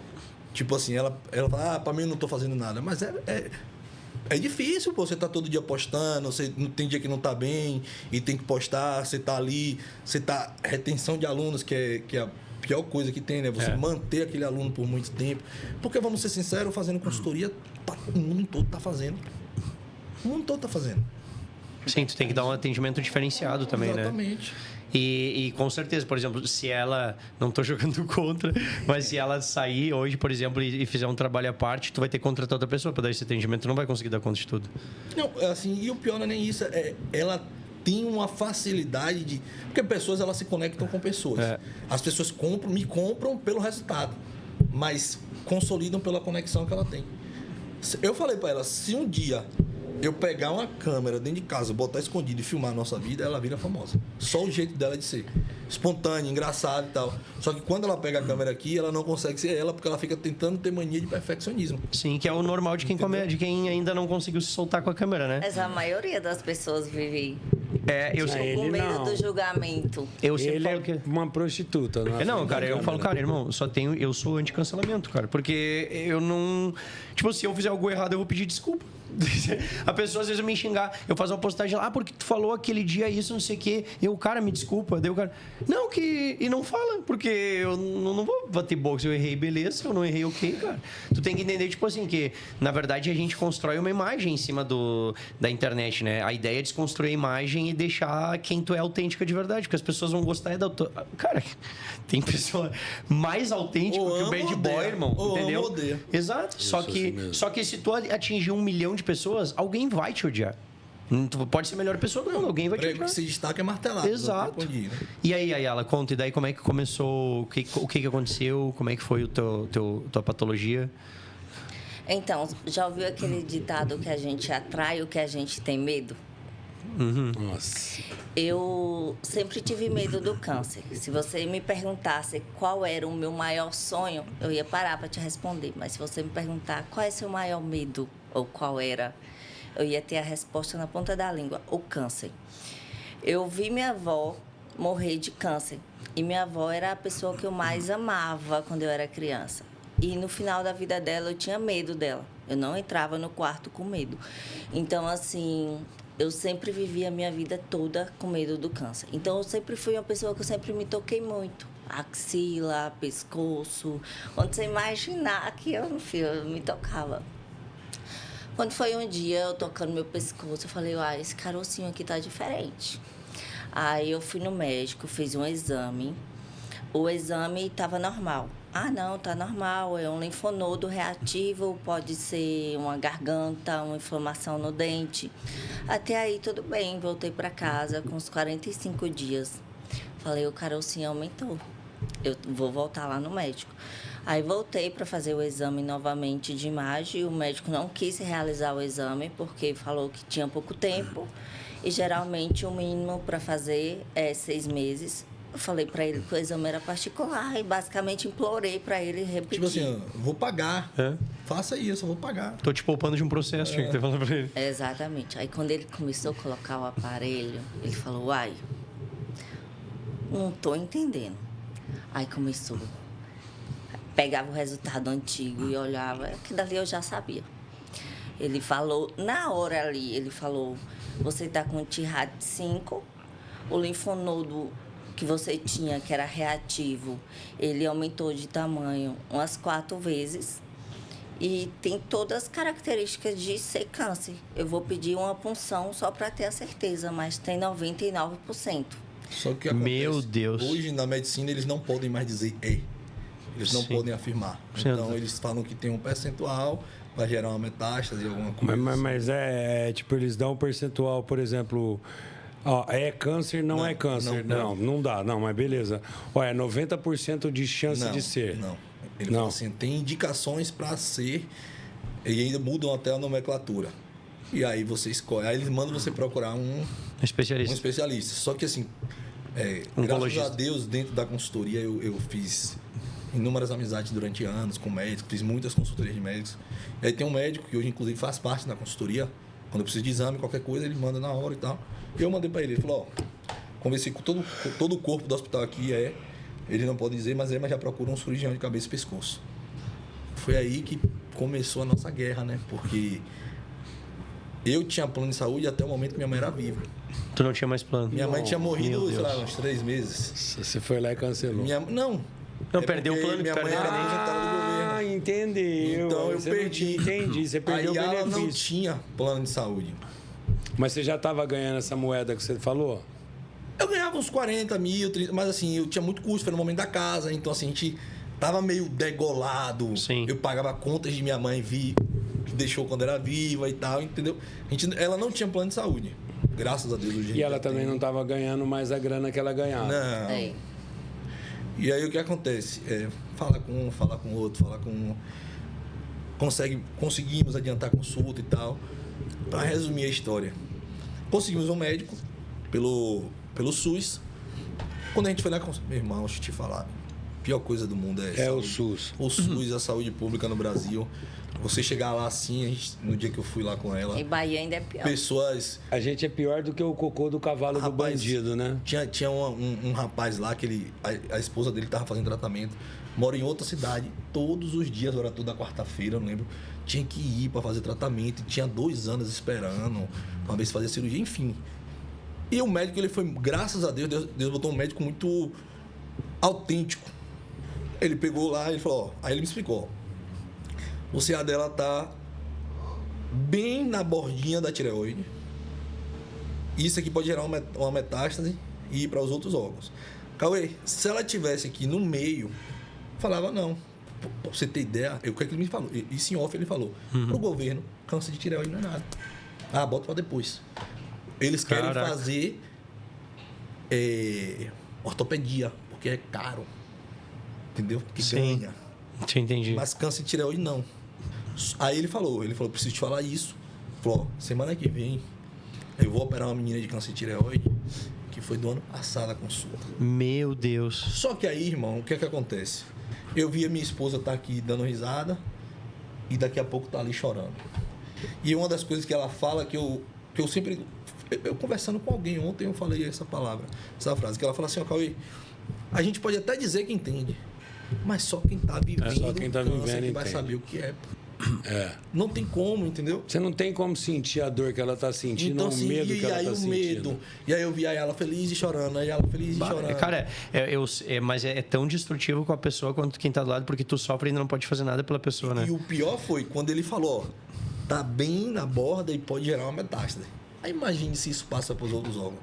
S5: Tipo assim, ela fala, para mim eu não estou fazendo nada. Mas é difícil, pô. Você tá todo dia postando, você não tem dia que não tá bem e tem que postar, você tá ali, você tá... Retenção de alunos, que é a pior coisa que tem, né? Você manter aquele aluno por muito tempo. Porque, vamos ser sinceros, fazendo consultoria, o mundo todo tá fazendo. O mundo todo tá fazendo.
S2: Sim, tu tem que dar um atendimento diferenciado também,
S5: Exatamente.
S2: né? E com certeza, por exemplo, se ela... Não estou jogando contra, mas se ela sair hoje, por exemplo, e fizer um trabalho à parte, tu vai ter que contratar outra pessoa para dar esse atendimento. Tu não vai conseguir dar conta de tudo.
S5: Não, assim, e o pior não é nem isso. Ela tem uma facilidade de... Porque pessoas, elas se conectam com pessoas. As pessoas me compram pelo resultado, mas consolidam pela conexão que ela tem. Eu falei para ela, se um dia eu pegar uma câmera dentro de casa, botar escondido e filmar a nossa vida, ela vira famosa. Só o jeito dela de ser. Espontânea, engraçada e tal. Só que quando ela pega a câmera aqui, ela não consegue ser ela, porque ela fica tentando ter mania de perfeccionismo.
S2: Sim, que é o normal de quem ainda não conseguiu se soltar com a câmera, né?
S1: Mas a maioria das pessoas vive
S2: Eu
S1: com medo do julgamento.
S2: Eu sempre
S4: Ele
S2: falo
S4: é
S2: que...
S4: uma prostituta, não é?
S2: Não, cara, eu falo, cara, irmão, eu sou anti-cancelamento, cara, porque eu não... Tipo, se eu fizer algo errado, eu vou pedir desculpa. A pessoa às vezes me xingar, eu faço uma postagem lá, porque tu falou aquele dia isso, não sei o quê, e o cara me desculpa, daí o cara, não, e não fala, porque eu não vou bater boca, se eu errei, beleza, se eu não errei, ok, cara. Tu tem que entender, tipo assim, que na verdade a gente constrói uma imagem em cima da internet, né? A ideia é desconstruir a imagem e deixar quem tu é autêntica de verdade, porque as pessoas vão gostar da tua... Cara, tem pessoa mais autêntica que o Bad Boy, irmão, entendeu?
S5: Odeia.
S2: Exato, só que se tu atingir 1 milhão de pessoas, alguém vai te odiar. Tu pode ser a melhor pessoa do mundo, alguém vai te odiar.
S5: Que se destaca é martelado.
S2: Exato. E aí, Ayala, conta, e daí como é que começou, o que aconteceu, como é que foi tua patologia?
S1: Então, já ouviu aquele ditado que a gente atrai o que a gente tem medo?
S2: Uhum.
S4: Nossa.
S1: Eu sempre tive medo do câncer. Se você me perguntasse qual era o meu maior sonho, eu ia parar para te responder. Mas se você me perguntar qual é seu maior medo ou qual era, eu ia ter a resposta na ponta da língua: o câncer. Eu vi minha avó morrer de câncer. E minha avó era a pessoa que eu mais amava quando eu era criança. E no final da vida dela, eu tinha medo dela. Eu não entrava no quarto com medo. Então, assim... eu sempre vivi a minha vida toda com medo do câncer. Então, eu sempre fui uma pessoa que eu sempre me toquei muito. Axila, pescoço, onde você imaginar que eu me tocava. Quando foi um dia, eu tocando meu pescoço, eu falei, esse carocinho aqui tá diferente. Aí eu fui no médico, fiz um exame. O exame estava normal. Não, tá normal, é um linfonodo reativo, pode ser uma garganta, uma inflamação no dente. Até aí tudo bem, voltei para casa com uns 45 dias. Falei, o carocinho aumentou, eu vou voltar lá no médico. Aí voltei para fazer o exame novamente de imagem, o médico não quis realizar o exame porque falou que tinha pouco tempo e geralmente o mínimo para fazer é 6 meses. Eu falei para ele que o exame era particular e basicamente implorei para ele repetir.
S5: Tipo assim, vou pagar. Faça isso, eu vou pagar.
S2: Tô te poupando de um processo, tinha que ter falado pra ele.
S1: Exatamente. Aí quando ele começou a colocar o aparelho, ele falou, não tô entendendo. Aí começou. Pegava o resultado antigo e olhava, que dali eu já sabia. Ele falou, na hora ali, ele falou, você tá com TIRAD 5, o linfonodo que você tinha, que era reativo, ele aumentou de tamanho umas 4 vezes e tem todas as características de ser câncer. Eu vou pedir uma punção só para ter a certeza, mas tem 99%.
S5: Só que acontece,
S2: meu Deus.
S5: Hoje, na medicina, eles não podem mais dizer eles não podem afirmar. Então, eles falam que tem um percentual, vai gerar uma metástase, alguma coisa.
S4: Mas tipo, eles dão um percentual, por exemplo... é câncer, não é câncer. Não dá. Não, mas beleza. É 90% de chance de ser.
S5: Não. Ele fala assim, tem indicações para ser, e ainda mudam até a nomenclatura. E aí você escolhe. Aí eles mandam você procurar um especialista. Só que assim, graças a Deus, dentro da consultoria, eu fiz inúmeras amizades durante anos com médicos, fiz muitas consultorias de médicos. E aí tem um médico que hoje, inclusive, faz parte da consultoria. Quando eu preciso de exame, qualquer coisa, ele manda na hora e tal. E eu mandei para ele. Ele falou, conversei com todo o corpo do hospital aqui, ele não pode dizer, mas já procura um cirurgião de cabeça e pescoço. Foi aí que começou a nossa guerra, né? Porque eu tinha plano de saúde até o momento que minha mãe era viva.
S2: Tu não tinha mais plano?
S5: Minha mãe tinha morrido, sei lá, uns 3 meses.
S4: Você foi lá e cancelou?
S5: Não,
S2: perdeu o plano.
S5: Minha mãe era aposentada do governo.
S4: Entendeu.
S5: Então eu perdi.
S4: Entendi, você perdeu o benefício.
S5: Ela não tinha plano de saúde.
S4: Mas você já estava ganhando essa moeda que você falou?
S5: Eu ganhava uns 40 mil, 30, mas assim, eu tinha muito custo, foi no momento da casa, então assim, a gente tava meio degolado.
S2: Sim.
S5: Eu pagava contas de minha mãe, que deixou quando era viva e tal, entendeu? Ela não tinha plano de saúde, graças a Deus. Hoje
S4: E ela também não estava ganhando mais a grana que ela ganhava.
S5: Não. E aí o que acontece? Fala com um, fala com outro, fala com um. Conseguimos adiantar consulta e tal. Para resumir a história, conseguimos um médico pelo SUS. Quando a gente foi lá, meu irmão, deixa eu te falar, a pior coisa do mundo é
S4: o SUS.
S5: O SUS, a saúde pública no Brasil. Você chegar lá assim, no dia que eu fui lá com ela...
S1: Em Bahia ainda é pior.
S5: Pessoas...
S4: A gente é pior do que o cocô do cavalo do bandido, né?
S5: Tinha um rapaz lá que a esposa dele estava fazendo tratamento. Mora em outra cidade, todos os dias, era toda quarta-feira, eu não lembro. Tinha que ir para fazer tratamento. Tinha 2 anos esperando para ver se fazia cirurgia, enfim. E o médico, ele foi, graças a Deus, Deus botou um médico muito autêntico. Ele pegou lá e falou, aí ele me explicou. O CA dela tá bem na bordinha da tireoide. Isso aqui pode gerar uma metástase e ir para os outros órgãos. Cauê, se ela tivesse aqui no meio, falava não. Pra você ter ideia, o que ele me falou? Isso em off ele falou. Pro governo, câncer de tireoide não é nada. Bota para depois. Eles querem fazer ortopedia, porque é caro. Entendeu? Que ganha.
S2: Entendi.
S5: Mas câncer de tireoide não. Aí ele falou, preciso te falar isso. Falou, semana que vem eu vou operar uma menina de câncer de tireoide, que foi do ano passado a consulta.
S2: Meu Deus.
S5: Só que aí, irmão, o que é que acontece? Eu vi a minha esposa tá aqui dando risada e daqui a pouco tá ali chorando. E uma das coisas que ela fala que eu sempre... Eu conversando com alguém ontem, eu falei essa frase, que ela fala assim, Cauê, a gente pode até dizer que entende, mas só quem tá vivendo
S4: só quem tá
S5: câncer
S4: vivendo
S5: que vai
S4: entende.
S5: saber o que é. Não tem como, entendeu?
S4: Você não tem como sentir a dor que ela tá sentindo,
S5: Então,
S4: ou o
S5: assim,
S4: medo
S5: e
S4: que ela
S5: aí
S4: tá
S5: o
S4: sentindo.
S5: medo. E aí eu vi ela feliz e chorando, aí ela feliz e chorando.
S2: Cara, mas é tão destrutivo com a pessoa quanto quem tá do lado, porque tu sofre e ainda não pode fazer nada pela pessoa, né?
S5: E o pior foi quando ele falou, ó, tá bem na borda e pode gerar uma metástase. Aí imagine se isso passa pros outros órgãos.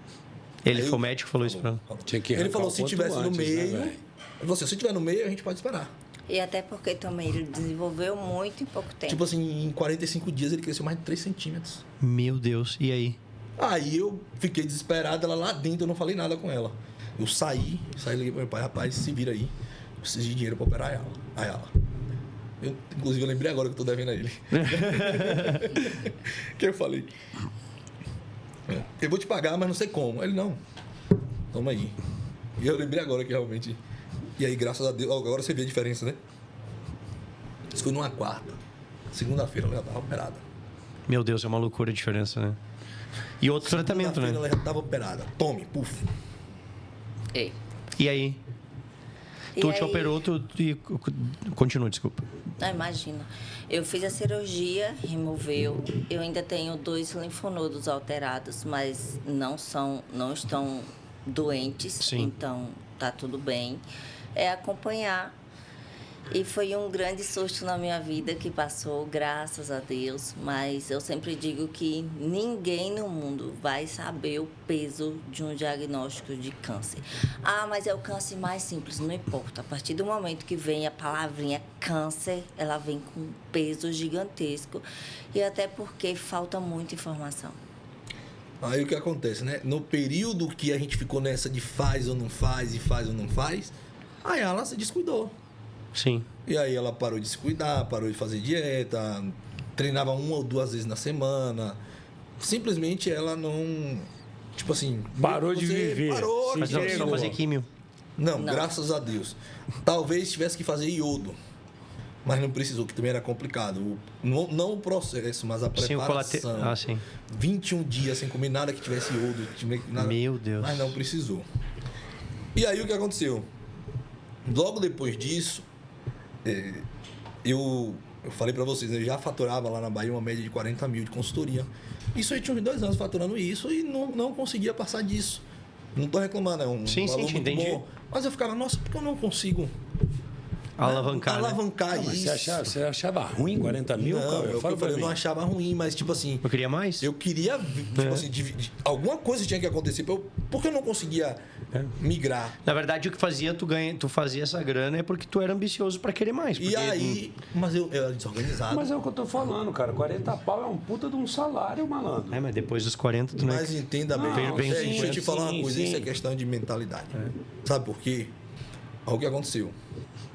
S2: Ele
S5: Aí
S2: foi o médico que falou isso pra ela.
S4: Tinha que
S5: Ele
S4: arrancar
S5: falou,
S4: o
S5: se
S4: quanto
S5: tivesse no
S4: antes, né,
S5: meio...
S4: velho?
S5: Ele falou assim, se tiver no meio, a gente pode esperar.
S1: E até porque também ele desenvolveu muito em pouco tempo.
S5: Tipo assim, em 45 dias ele cresceu mais de 3 centímetros.
S2: Meu Deus, e aí?
S5: Aí eu fiquei desesperado, ela lá dentro, eu não falei nada com ela. Eu saí e liguei pro meu pai, rapaz, se vira aí. Eu preciso de dinheiro pra operar ela. Inclusive, eu lembrei agora que eu tô devendo a ele. Que eu falei, eu vou te pagar, mas não sei como. Ele, não, toma aí. E eu lembrei agora que realmente... E aí, graças a Deus, agora você vê a diferença, né? Isso foi numa quarta. Segunda-feira ela já tava operada.
S2: Meu Deus, é uma loucura a diferença, né? E outro tratamento, né?
S5: Segunda-feira ela já tava operada. Tome, puf.
S1: Ei.
S2: E aí?
S1: E
S2: Tu te
S1: aí-
S2: operou, e... Continua, desculpa.
S1: Ah, imagina. Eu fiz a cirurgia, removeu. Eu ainda tenho 2 linfonodos alterados, mas não estão doentes.
S2: Sim.
S1: Então, tá tudo bem. É acompanhar. E foi um grande susto na minha vida que passou, graças a Deus. Mas eu sempre digo que ninguém no mundo vai saber o peso de um diagnóstico de câncer. Ah, mas é o câncer mais simples, não importa. A partir do momento que vem a palavrinha câncer, ela vem com um peso gigantesco. E até porque falta muita informação.
S5: Aí o que acontece, né? No período que a gente ficou nessa de faz ou não faz, e faz ou não faz, aí ela se descuidou.
S2: Sim.
S5: E aí ela parou de se cuidar, parou de fazer dieta, treinava 1 ou 2 vezes na semana. Simplesmente ela não... Tipo assim...
S4: Parou de viver.
S5: Parou.
S4: Se
S2: Mas não
S5: aquilo.
S2: precisou fazer químio.
S5: Não,
S1: Não.
S5: graças a Deus. Talvez tivesse que fazer iodo. Mas não precisou, que também era complicado. Não o processo, mas a
S2: Sim, o
S5: preparação.
S2: Ah, sim.
S5: 21 dias sem comer nada que tivesse iodo. Nada.
S2: Meu Deus.
S5: Mas não precisou. E aí o que aconteceu? Logo depois disso, eu falei pra vocês, eu já faturava lá na Bahia uma média de 40 mil de consultoria. Isso aí tinha uns 2 anos faturando isso e não conseguia passar disso. Não tô reclamando, é um
S2: Sim,
S5: valor
S2: sim,
S5: muito
S2: entendi.
S5: bom. Mas eu ficava, nossa, por que eu não consigo
S2: Alavancar, né?
S5: alavancar
S4: Mas
S5: isso?
S4: você achava ruim 40 mil,
S5: Não,
S4: cara?
S5: eu
S4: Fala pra
S5: falei, eu
S4: mim.
S5: não achava ruim, mas tipo assim,
S2: Eu queria mais?
S5: eu queria, tipo assim, alguma coisa tinha que acontecer porque eu não conseguia migrar.
S2: Na verdade, o que fazia tu fazia essa grana é porque tu era ambicioso pra querer mais.
S5: E
S2: porque-
S5: aí, mas eu era desorganizado.
S4: Mas é o que eu tô falando, cara. 40 pau é um puta de um salário, malandro.
S2: É, mas depois dos 40 tu não é...
S5: Mas entenda bem,
S4: Não,
S2: vem
S5: deixa eu te
S4: sim,
S5: falar uma coisa,
S4: sim.
S5: isso é questão de mentalidade. Sabe por quê? Olha o que aconteceu.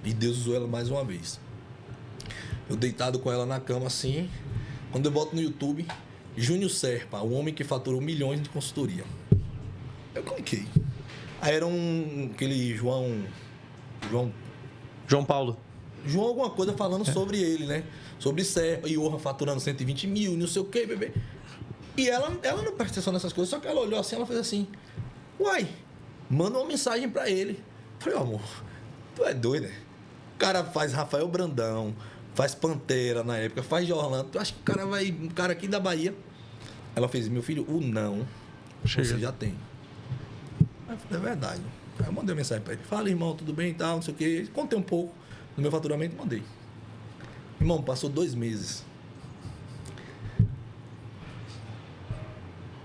S5: E Deus usou ela mais uma vez. Eu deitado com ela na cama assim, quando eu boto no YouTube, Júnior Serpa, o homem que faturou milhões de consultoria. Eu cliquei. Aí era aquele João
S2: João Paulo.
S5: alguma coisa falando sobre ele, né? Sobre Serpa, Johan faturando 120 mil, não sei o quê, bebê. E ela não presta atenção nessas coisas, só que ela olhou assim, ela fez assim, uai, manda uma mensagem pra ele. Falei, amor, tu é doido, né? O cara faz Rafael Brandão, faz Pantera na época, faz Jorlando, tu acha que um cara aqui da Bahia? Ela fez, meu filho, o não, você já tem. Aí eu falei, é verdade. Aí eu mandei uma mensagem pra ele, fala, irmão, tudo bem e tal, não sei o quê. Contei um pouco do meu faturamento e mandei. Irmão, passou 2 meses.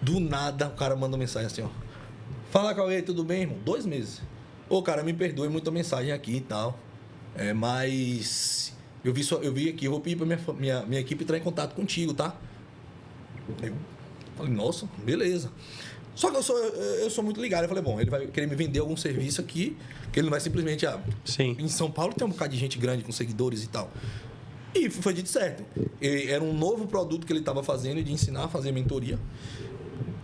S5: Do nada, o cara manda uma mensagem assim, ó. Fala, Cauê, tudo bem, irmão? 2 meses. Ô, cara, me perdoe, muita mensagem aqui e tal. Mas eu vi aqui, eu vou pedir pra minha equipe entrar em contato contigo, tá? Eu falei, nossa, beleza. Só que eu sou muito ligado. Eu falei, bom, ele vai querer me vender algum serviço aqui, que ele não vai simplesmente...
S2: Sim.
S5: Em São Paulo tem um bocado de gente grande com seguidores e tal. E foi dito certo. Era um novo produto que ele estava fazendo, de ensinar a fazer mentoria.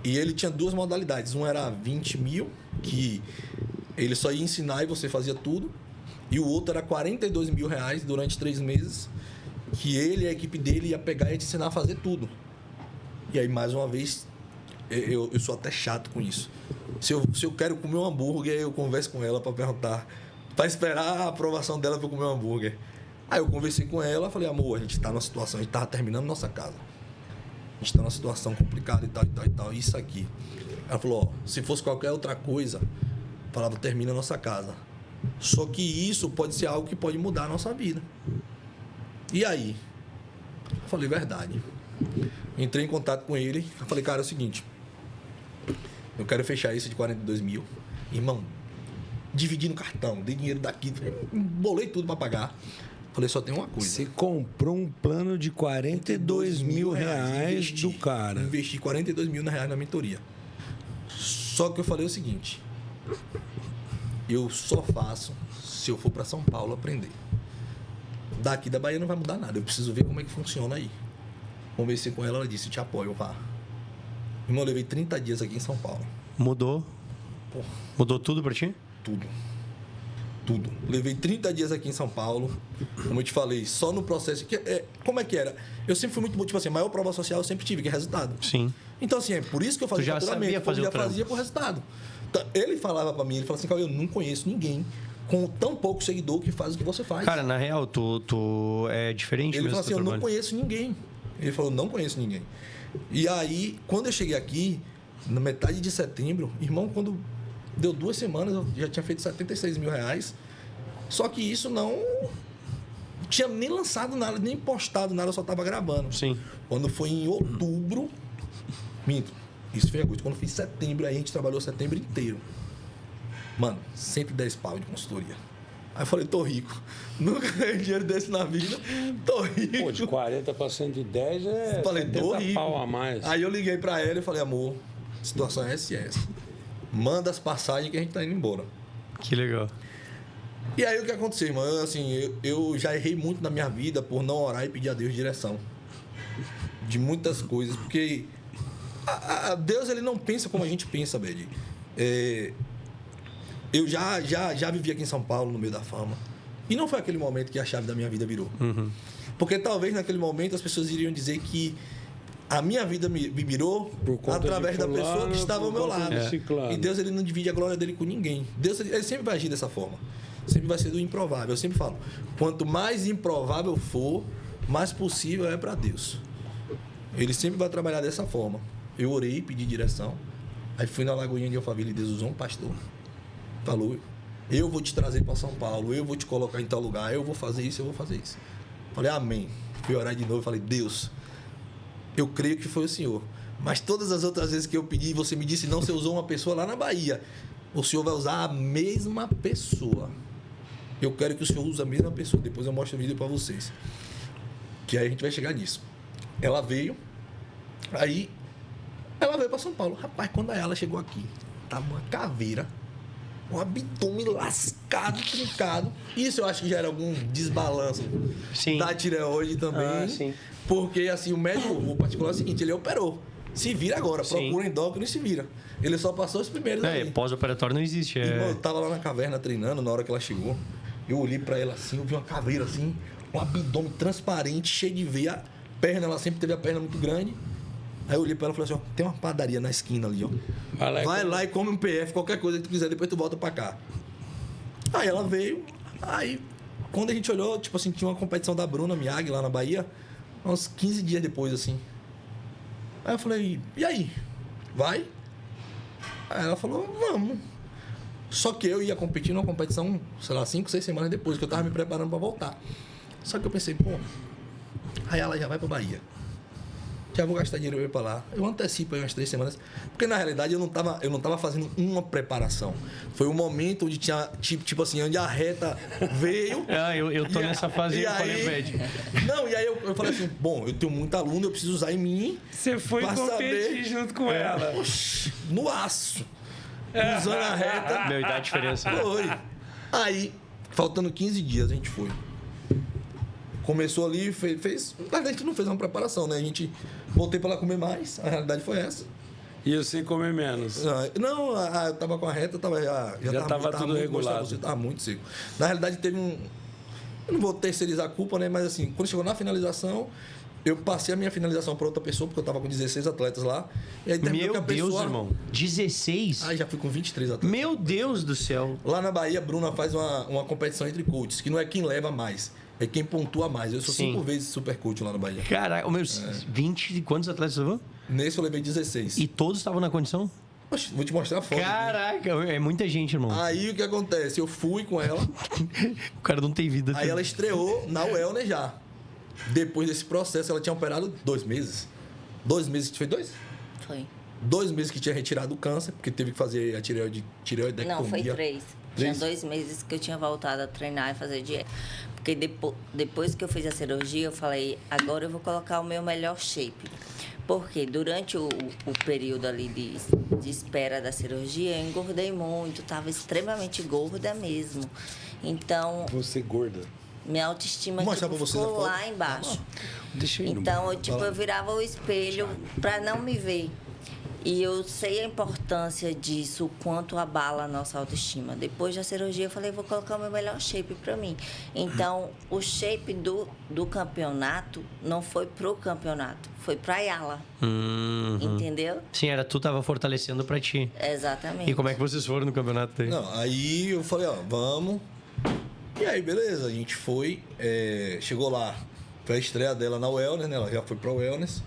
S5: E ele tinha 2 modalidades. Um era 20 mil, que ele só ia ensinar e você fazia tudo. E o outro era 42 mil reais durante 3 meses, que ele e a equipe dele ia pegar e ia te ensinar a fazer tudo. E aí, mais uma vez, eu sou até chato com isso. Se eu quero comer um hambúrguer, eu converso com ela para perguntar, para esperar a aprovação dela para eu comer um hambúrguer. Aí eu conversei com ela, falei, amor, a gente tá numa situação, a gente tava terminando nossa casa. A gente tá numa situação complicada e tal, isso aqui. Ela falou, ó, se fosse qualquer outra coisa, falava, termina a nossa casa. Só que isso pode ser algo que pode mudar a nossa vida. E aí? Eu falei, verdade. Entrei em contato com ele, eu falei, cara, é o seguinte, eu quero fechar isso de 42 mil. Irmão, dividi no cartão, dei dinheiro daqui, bolei tudo para pagar. Falei, só tem uma coisa.
S4: Você comprou um plano de 42 mil reais do cara.
S5: Investi 42 mil reais na mentoria. Só que eu falei o seguinte, eu só faço se eu for para São Paulo aprender. Daqui da Bahia não vai mudar nada, eu preciso ver como é que funciona aí. Conversei com ela, ela disse, eu te apoio, vá. Irmão, eu levei 30 dias aqui em São Paulo.
S2: Mudou?
S5: Porra.
S2: Mudou tudo pra ti?
S5: Tudo. Levei 30 dias aqui em São Paulo. Como eu te falei, só no processo... como é que era? Eu sempre fui muito... Tipo assim, a maior prova social eu sempre tive, que é resultado.
S2: Sim.
S5: Então, assim, é por isso que eu fazia
S2: faturamento.
S5: Eu já fazia por resultado. Então, ele falava pra mim, ele falava assim, Cauê, eu não conheço ninguém com tão pouco seguidor que faz o que você faz.
S2: Cara, na real, tu é diferente
S5: ele
S2: mesmo.
S5: Ele falou assim, eu não conheço ninguém. Ele falou, não conheço ninguém. E aí, quando eu cheguei aqui, na metade de setembro, irmão, quando deu 2 semanas, eu já tinha feito 76 mil reais. Só que isso não tinha nem lançado nada, nem postado nada, eu só estava gravando.
S2: Sim.
S5: Quando foi em outubro, minto, isso foi em agosto. Quando foi em setembro, aí a gente trabalhou setembro inteiro. Mano, 110 pau de consultoria. Aí eu falei, tô rico. Nunca ganhei dinheiro desse na vida. Tô rico.
S4: Pô, de 40 para 110 é
S5: falei, tô rico.
S4: Pau a mais.
S5: Aí eu liguei pra ela e falei, amor, situação é essa. Manda as passagens que a gente tá indo embora.
S2: Que legal.
S5: E aí o que aconteceu, irmão? Eu já errei muito na minha vida por não orar e pedir a Deus direção. De muitas coisas. Porque Deus, ele não pensa como a gente pensa, Bedi. Eu já vivi aqui em São Paulo, no meio da fama. E não foi aquele momento que a chave da minha vida virou.
S2: Uhum.
S5: Porque talvez naquele momento as pessoas iriam dizer que a minha vida me virou através da pessoa que estava ao meu lado. E Deus, ele não divide a glória dele com ninguém. Deus, ele sempre vai agir dessa forma. Sempre vai ser do improvável. Eu sempre falo, quanto mais improvável for, mais possível é para Deus. Ele sempre vai trabalhar dessa forma. Eu orei, pedi direção. Aí fui na Lagoinha de Alphaville e Deus usou um pastor. Falou, eu vou te trazer para São Paulo, eu vou te colocar em tal lugar, eu vou fazer isso, eu vou fazer isso. Falei, amém. Fui orar de novo, falei, Deus, eu creio que foi o Senhor. Mas todas as outras vezes que eu pedi, você me disse, não, você usou uma pessoa lá na Bahia. O Senhor vai usar a mesma pessoa. Eu quero que o Senhor use a mesma pessoa. Depois eu mostro o vídeo para vocês. Que aí a gente vai chegar nisso. Ela veio, aí ela veio para São Paulo. Rapaz, quando ela chegou aqui, tava uma caveira, um abdômen lascado, trincado. Isso eu acho que já era algum desbalanço da tireoide também.
S2: Sim.
S5: Porque assim, o médico, o particular é o seguinte, ele operou. Se vira agora, procura endócrino e se vira. Ele só passou os primeiros ali.
S2: Pós-operatório não existe.
S5: Irmão, eu tava lá na caverna treinando, na hora que ela chegou. Eu olhei pra ela assim, eu vi uma caveira assim, um abdômen transparente, cheio de veia. A perna, ela sempre teve a perna muito grande. Aí eu olhei pra ela e falei assim, ó, tem uma padaria na esquina ali, ó. Vai lá e come um PF, qualquer coisa que tu quiser, depois tu volta pra cá. Aí ela veio, aí quando a gente olhou, tipo assim, tinha uma competição da Bruna Miyagi lá na Bahia, uns 15 dias depois, assim. Aí eu falei, e aí? Vai? Aí ela falou, vamos. Só que eu ia competir numa competição, sei lá, 5, 6 semanas depois, que eu tava me preparando pra voltar. Só que eu pensei, pô, aí ela já vai pra Bahia. Já vou gastar dinheiro pra ir pra lá. Eu antecipo aí umas 3 semanas. Porque na realidade eu não tava fazendo uma preparação. Foi um momento onde tinha, tipo assim, onde a reta veio.
S2: Eu tô nessa fase aí, eu falei, Bedi.
S5: Não, e aí eu falei assim, bom, eu tenho muito aluno, eu preciso usar em mim.
S4: Você foi competir junto com ela.
S5: Oxi, no aço. Usando a reta.
S2: Meu, e dá a diferença.
S5: Foi. Aí, faltando 15 dias, a gente foi. Começou ali, fez. Na verdade, a gente não fez uma preparação, né? A gente voltei para lá comer mais. A realidade foi essa.
S4: E você comer menos?
S5: Não, eu tava com a reta, já
S4: tava tudo regulado.
S5: Você tava muito seco. Na realidade, teve um. Eu não vou terceirizar a culpa, né? Mas assim, quando chegou na finalização, eu passei a minha finalização para outra pessoa, porque eu tava com 16 atletas lá. E aí terminou
S2: Meu
S5: que a
S2: Deus,
S5: pessoa...
S2: irmão. 16?
S5: Aí já fui com 23 atletas.
S2: Meu Deus do céu.
S5: Lá na Bahia, a Bruna faz uma competição entre coaches, que não é quem leva mais. é quem pontua mais. Eu sou
S2: Sim.
S5: 5 vezes super coach lá no Bahia.
S2: Caraca, o meu 20... Quantos atletas você levou?
S5: Nesse eu levei 16.
S2: E todos estavam na condição?
S5: Oxe, vou te mostrar a foto.
S2: Caraca, é muita gente, irmão.
S5: Aí o que acontece? Eu fui com ela,
S2: O cara não tem vida.
S5: aí ela estreou na Wellness já. Depois desse processo, ela tinha operado 2 meses. 2 meses, que foi 2?
S1: Foi.
S5: 2 meses que tinha retirado o câncer, porque teve que fazer a tireoidectomia.
S1: Não, foi 3. Tinha
S5: 3?
S1: 2 meses que eu tinha voltado a treinar e fazer dieta. Porque depois que eu fiz a cirurgia, eu falei, agora eu vou colocar o meu melhor shape. Porque durante o período ali de espera da cirurgia, eu engordei muito, estava extremamente gorda mesmo. Então,
S4: Você gorda.
S1: minha autoestima
S5: Vou mostrar pra vocês a
S1: ficou
S5: foto.
S1: lá embaixo.
S4: Deixa eu ir no
S1: Então, eu virava o espelho para não me ver. E eu sei a importância disso, o quanto abala a nossa autoestima. Depois da cirurgia, eu falei, vou colocar o meu melhor shape para mim. Então, o shape do campeonato não foi pro campeonato, foi pra Ayala. Entendeu?
S2: Sim, era tu tava fortalecendo pra ti.
S1: Exatamente.
S2: E como é que vocês foram no campeonato daí?
S5: Não, aí eu falei, ó, vamos. E aí, beleza, a gente foi, chegou lá, foi a estreia dela na Wellness, né? Ela já foi pra Wellness.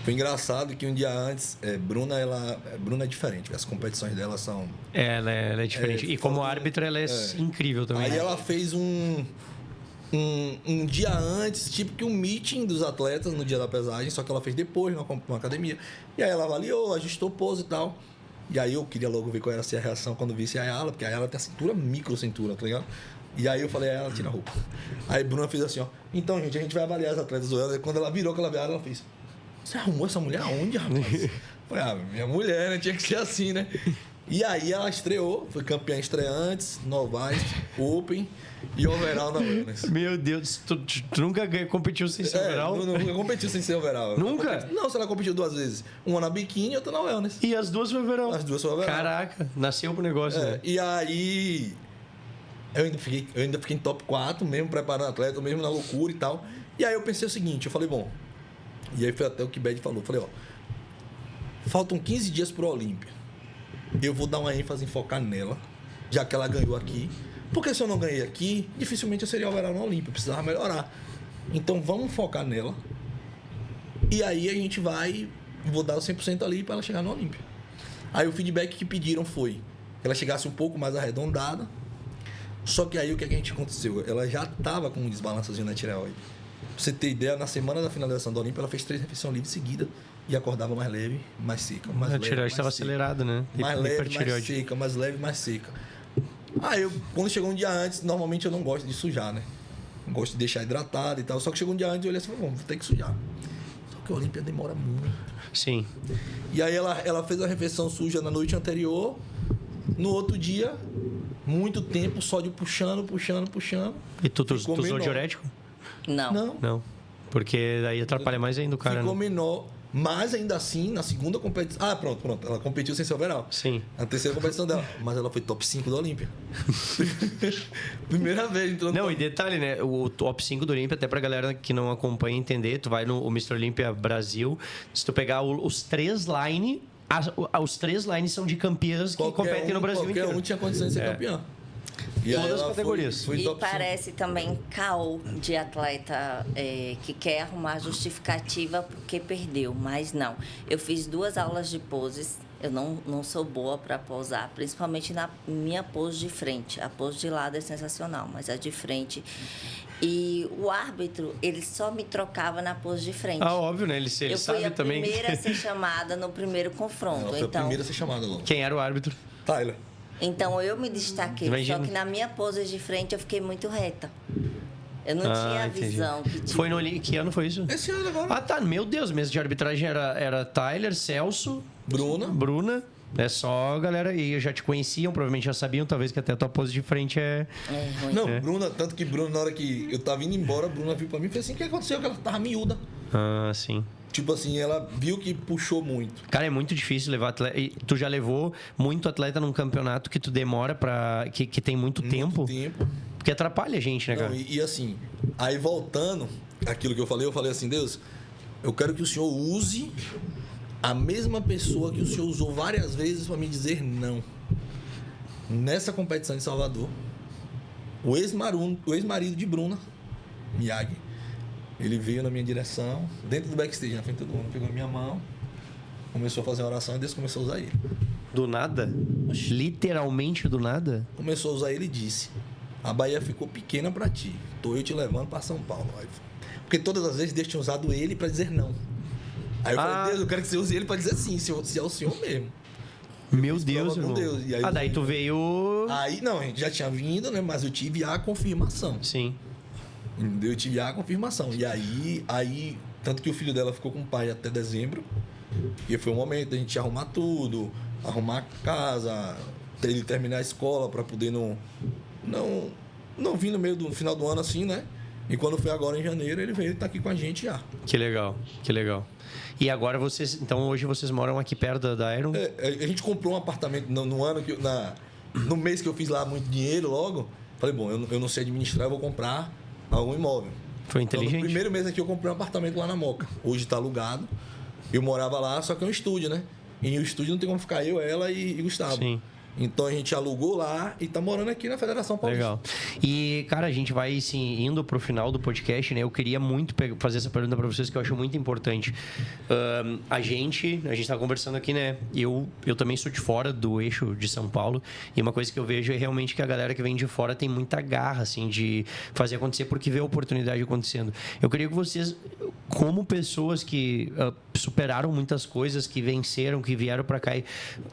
S5: Foi engraçado que um dia antes, Bruna é diferente, as competições dela são...
S2: Ela é diferente. E como árbitra, ela é incrível também.
S5: Aí ela fez um dia antes, tipo que um meeting dos atletas no dia da pesagem, só que ela fez depois, numa academia. E aí ela avaliou, ajustou pose e tal. E aí eu queria logo ver qual era a reação quando visse a Ayala, porque a Ayala tem a cintura, micro cintura, tá ligado? E aí eu falei, Ayala, tira a roupa. Aí a Bruna fez assim, ó, então, gente, a gente vai avaliar as atletas do Wellness. Quando ela virou aquela viada, ela fez... Você arrumou essa mulher aonde, rapaz? Falei, minha mulher, né? Tinha que ser assim, né? E aí ela estreou, foi campeã estreantes, Novais, Open e overall na Wellness.
S2: Meu Deus, tu nunca competiu sem ser overall?
S5: Nunca competiu sem ser overall.
S2: Nunca?
S5: Não, se ela competiu 2 vezes. Uma na biquíni e outra na Wellness.
S2: E as duas foi overall?
S5: As duas foi overall.
S2: Caraca, nasceu pro negócio, né?
S5: E aí... Eu ainda fiquei em top 4, mesmo preparando atleta, mesmo na loucura e tal. E aí eu pensei o seguinte, eu falei, bom... E aí foi até o que o Bad falou. Falei, ó, faltam 15 dias pro Olímpia. Eu vou dar uma ênfase em focar nela, já que ela ganhou aqui. Porque se eu não ganhei aqui, dificilmente eu seria overall no Olímpia. Eu precisava melhorar. Então vamos focar nela. E aí a gente vou dar o 100% ali para ela chegar no Olímpia. Aí o feedback que pediram foi que ela chegasse um pouco mais arredondada. Só que aí o que a gente aconteceu? Ela já estava com um desbalançozinho na tireoide. Pra você ter ideia, na semana da finalização da Olímpia, ela fez 3 refeições livres seguidas e acordava mais leve, mais seca. Mais
S2: A
S5: leve,
S2: tireoide
S5: mais
S2: estava
S5: seca.
S2: acelerada, né?
S5: Mais leve, mais
S2: Hipertireoide.
S5: seca, mais leve, mais seca. Aí, quando chegou um dia antes, normalmente eu não gosto de sujar, né? Eu gosto de deixar hidratado e tal. Só que chegou um dia antes, eu olhei assim, vou ter que sujar. Só que a Olímpia demora muito.
S2: Sim.
S5: E aí ela fez a refeição suja na noite anterior. No outro dia, muito tempo, sódio puxando.
S2: E tu
S5: Ficou
S2: usou
S5: menor.
S2: diurético?
S1: Não.
S2: Não. Porque daí atrapalha mais ainda o cara,
S5: Ficou
S2: né?
S5: menor, mas ainda assim, na segunda competição... Ah, pronto. Ela competiu sem ser overall.
S2: Sim.
S5: Na terceira competição dela. Mas ela foi top 5 da Olímpia. Primeira vez entrou no
S2: Não, e
S5: top...
S2: detalhe, né? O top 5 do Olímpia, até pra galera que não acompanha entender, tu vai no Mr. Olímpia Brasil, se tu pegar os 3 line... Os 3 lines são de campeãs que competem no Brasil
S5: qualquer
S2: inteiro.
S5: um tinha condições de ser campeão. E
S2: Todas
S5: aí
S2: as
S5: ela
S2: categorias.
S5: Foi
S1: E
S5: top 5.
S1: parece também caô de atleta que quer arrumar justificativa porque perdeu, mas não. Eu fiz 2 aulas de poses, eu não sou boa para posar, principalmente na minha pose de frente. A pose de lado é sensacional, mas a de frente... E o árbitro, ele só me trocava na pose de frente.
S2: Ah, óbvio, né? Ele
S1: eu
S2: sabe
S1: fui a
S2: também.
S1: primeira a ser chamada no primeiro confronto.
S5: Ela foi a primeira a ser chamada logo.
S2: Quem era o árbitro?
S5: Tyler.
S1: Então eu me destaquei,
S2: Imagina.
S1: só que na minha pose de frente eu fiquei muito reta. Eu não tinha a
S2: entendi.
S1: visão que tinha.
S2: Foi no Que ano foi isso?
S5: Esse ano agora.
S2: Ah, tá. Meu Deus, mesa de arbitragem era Tyler, Celso, Bruna. É só, galera, e já te conheciam, provavelmente já sabiam, talvez que até a tua pose de frente é...
S1: É ruim.
S5: Não, Bruna, tanto que Bruna, na hora que eu tava indo embora, Bruna viu pra mim e fez assim, o que aconteceu? Que ela tava miúda.
S2: Ah, sim.
S5: Tipo assim, ela viu que puxou muito.
S2: Cara, é muito difícil levar atleta. E tu já levou muito atleta num campeonato que tu demora pra... Que tem muito tempo. Porque atrapalha a gente, né, cara?
S5: Não, e assim, aí voltando aquilo que eu falei assim, Deus, eu quero que o Senhor use a mesma pessoa que o Senhor usou várias vezes para me dizer não. Nessa competição de Salvador, o ex-marido de Bruna Miyagi. Ele veio na minha direção, dentro do backstage, na frente de todo mundo, pegou minha mão, começou a fazer uma oração e Deus começou a usar ele.
S2: Do nada? Literalmente do nada?
S5: Começou a usar ele e disse: a Bahia ficou pequena pra ti, tô eu te levando pra São Paulo. Porque todas as vezes Deus tinha usado ele pra dizer não. Aí eu falei: Deus, eu quero que você use ele pra dizer sim, se é o Senhor mesmo.
S2: Meu Deus, irmão.
S5: Deus. E aí
S2: daí tu veio...
S5: Aí, não, a gente já tinha vindo, né? Mas eu tive a confirmação.
S2: Sim.
S5: Entendeu? Eu tive a confirmação. E aí, tanto que o filho dela ficou com o pai até dezembro. E foi um momento da gente arrumar tudo, arrumar a casa, ele terminar a escola para poder não vir no meio do final do ano assim, né? E quando foi agora em janeiro, ele veio estar aqui com a gente já.
S2: Que legal, que legal. E agora vocês... Então hoje vocês moram aqui perto da Iron?
S5: A gente comprou um apartamento no ano que... No mês que eu fiz lá muito dinheiro logo. Falei, bom, eu não sei administrar, eu vou comprar algum imóvel.
S2: Foi inteligente.
S5: Então, no primeiro mês aqui eu comprei um apartamento lá na Moca. Hoje está alugado. Eu morava lá, só que é um estúdio, né? E o estúdio não tem como ficar eu, ela e Gustavo.
S2: Sim.
S5: Então a gente alugou lá e tá morando aqui na Federação Paulista.
S2: Legal. E, cara, a gente vai, assim, indo pro final do podcast, né? Eu queria muito fazer essa pergunta para vocês, que eu acho muito importante. A gente tá conversando aqui, né? Eu também sou de fora do eixo de São Paulo. E uma coisa que eu vejo é realmente que a galera que vem de fora tem muita garra, assim, de fazer acontecer, porque vê a oportunidade acontecendo. Eu queria que vocês, como pessoas que superaram muitas coisas, que venceram, que vieram para cá e,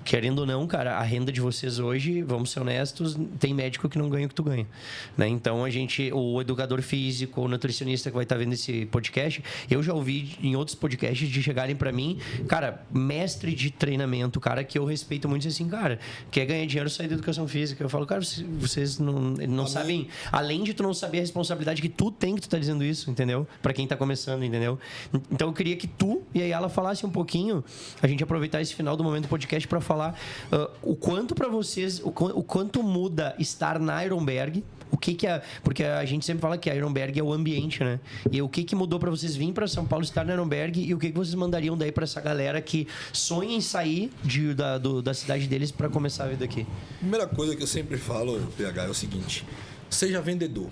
S2: querendo ou não, cara, a renda de vocês hoje, vamos ser honestos, tem médico que não ganha o que tu ganha, né? Então, o educador físico, o nutricionista que vai estar vendo esse podcast, eu já ouvi em outros podcasts de chegarem para mim, cara, mestre de treinamento, cara, que eu respeito muito, assim, cara, quer ganhar dinheiro, sai da educação física. Eu falo, cara, vocês não sabem, além de tu não saber a responsabilidade que tu tem, que tu tá dizendo isso, entendeu? Para quem tá começando, entendeu? Então, eu queria que tu e a Yala falasse um pouquinho, a gente aproveitar esse final do momento do podcast para falar o quanto para vocês, o quanto muda estar na Ironberg, porque a gente sempre fala que a Ironberg é o ambiente, né? E o que mudou para vocês virem para São Paulo, estar na Ironberg, e o que vocês mandariam daí para essa galera que sonha em sair da cidade deles para começar a vida aqui?
S5: Primeira coisa que eu sempre falo, PH, é o seguinte: seja vendedor.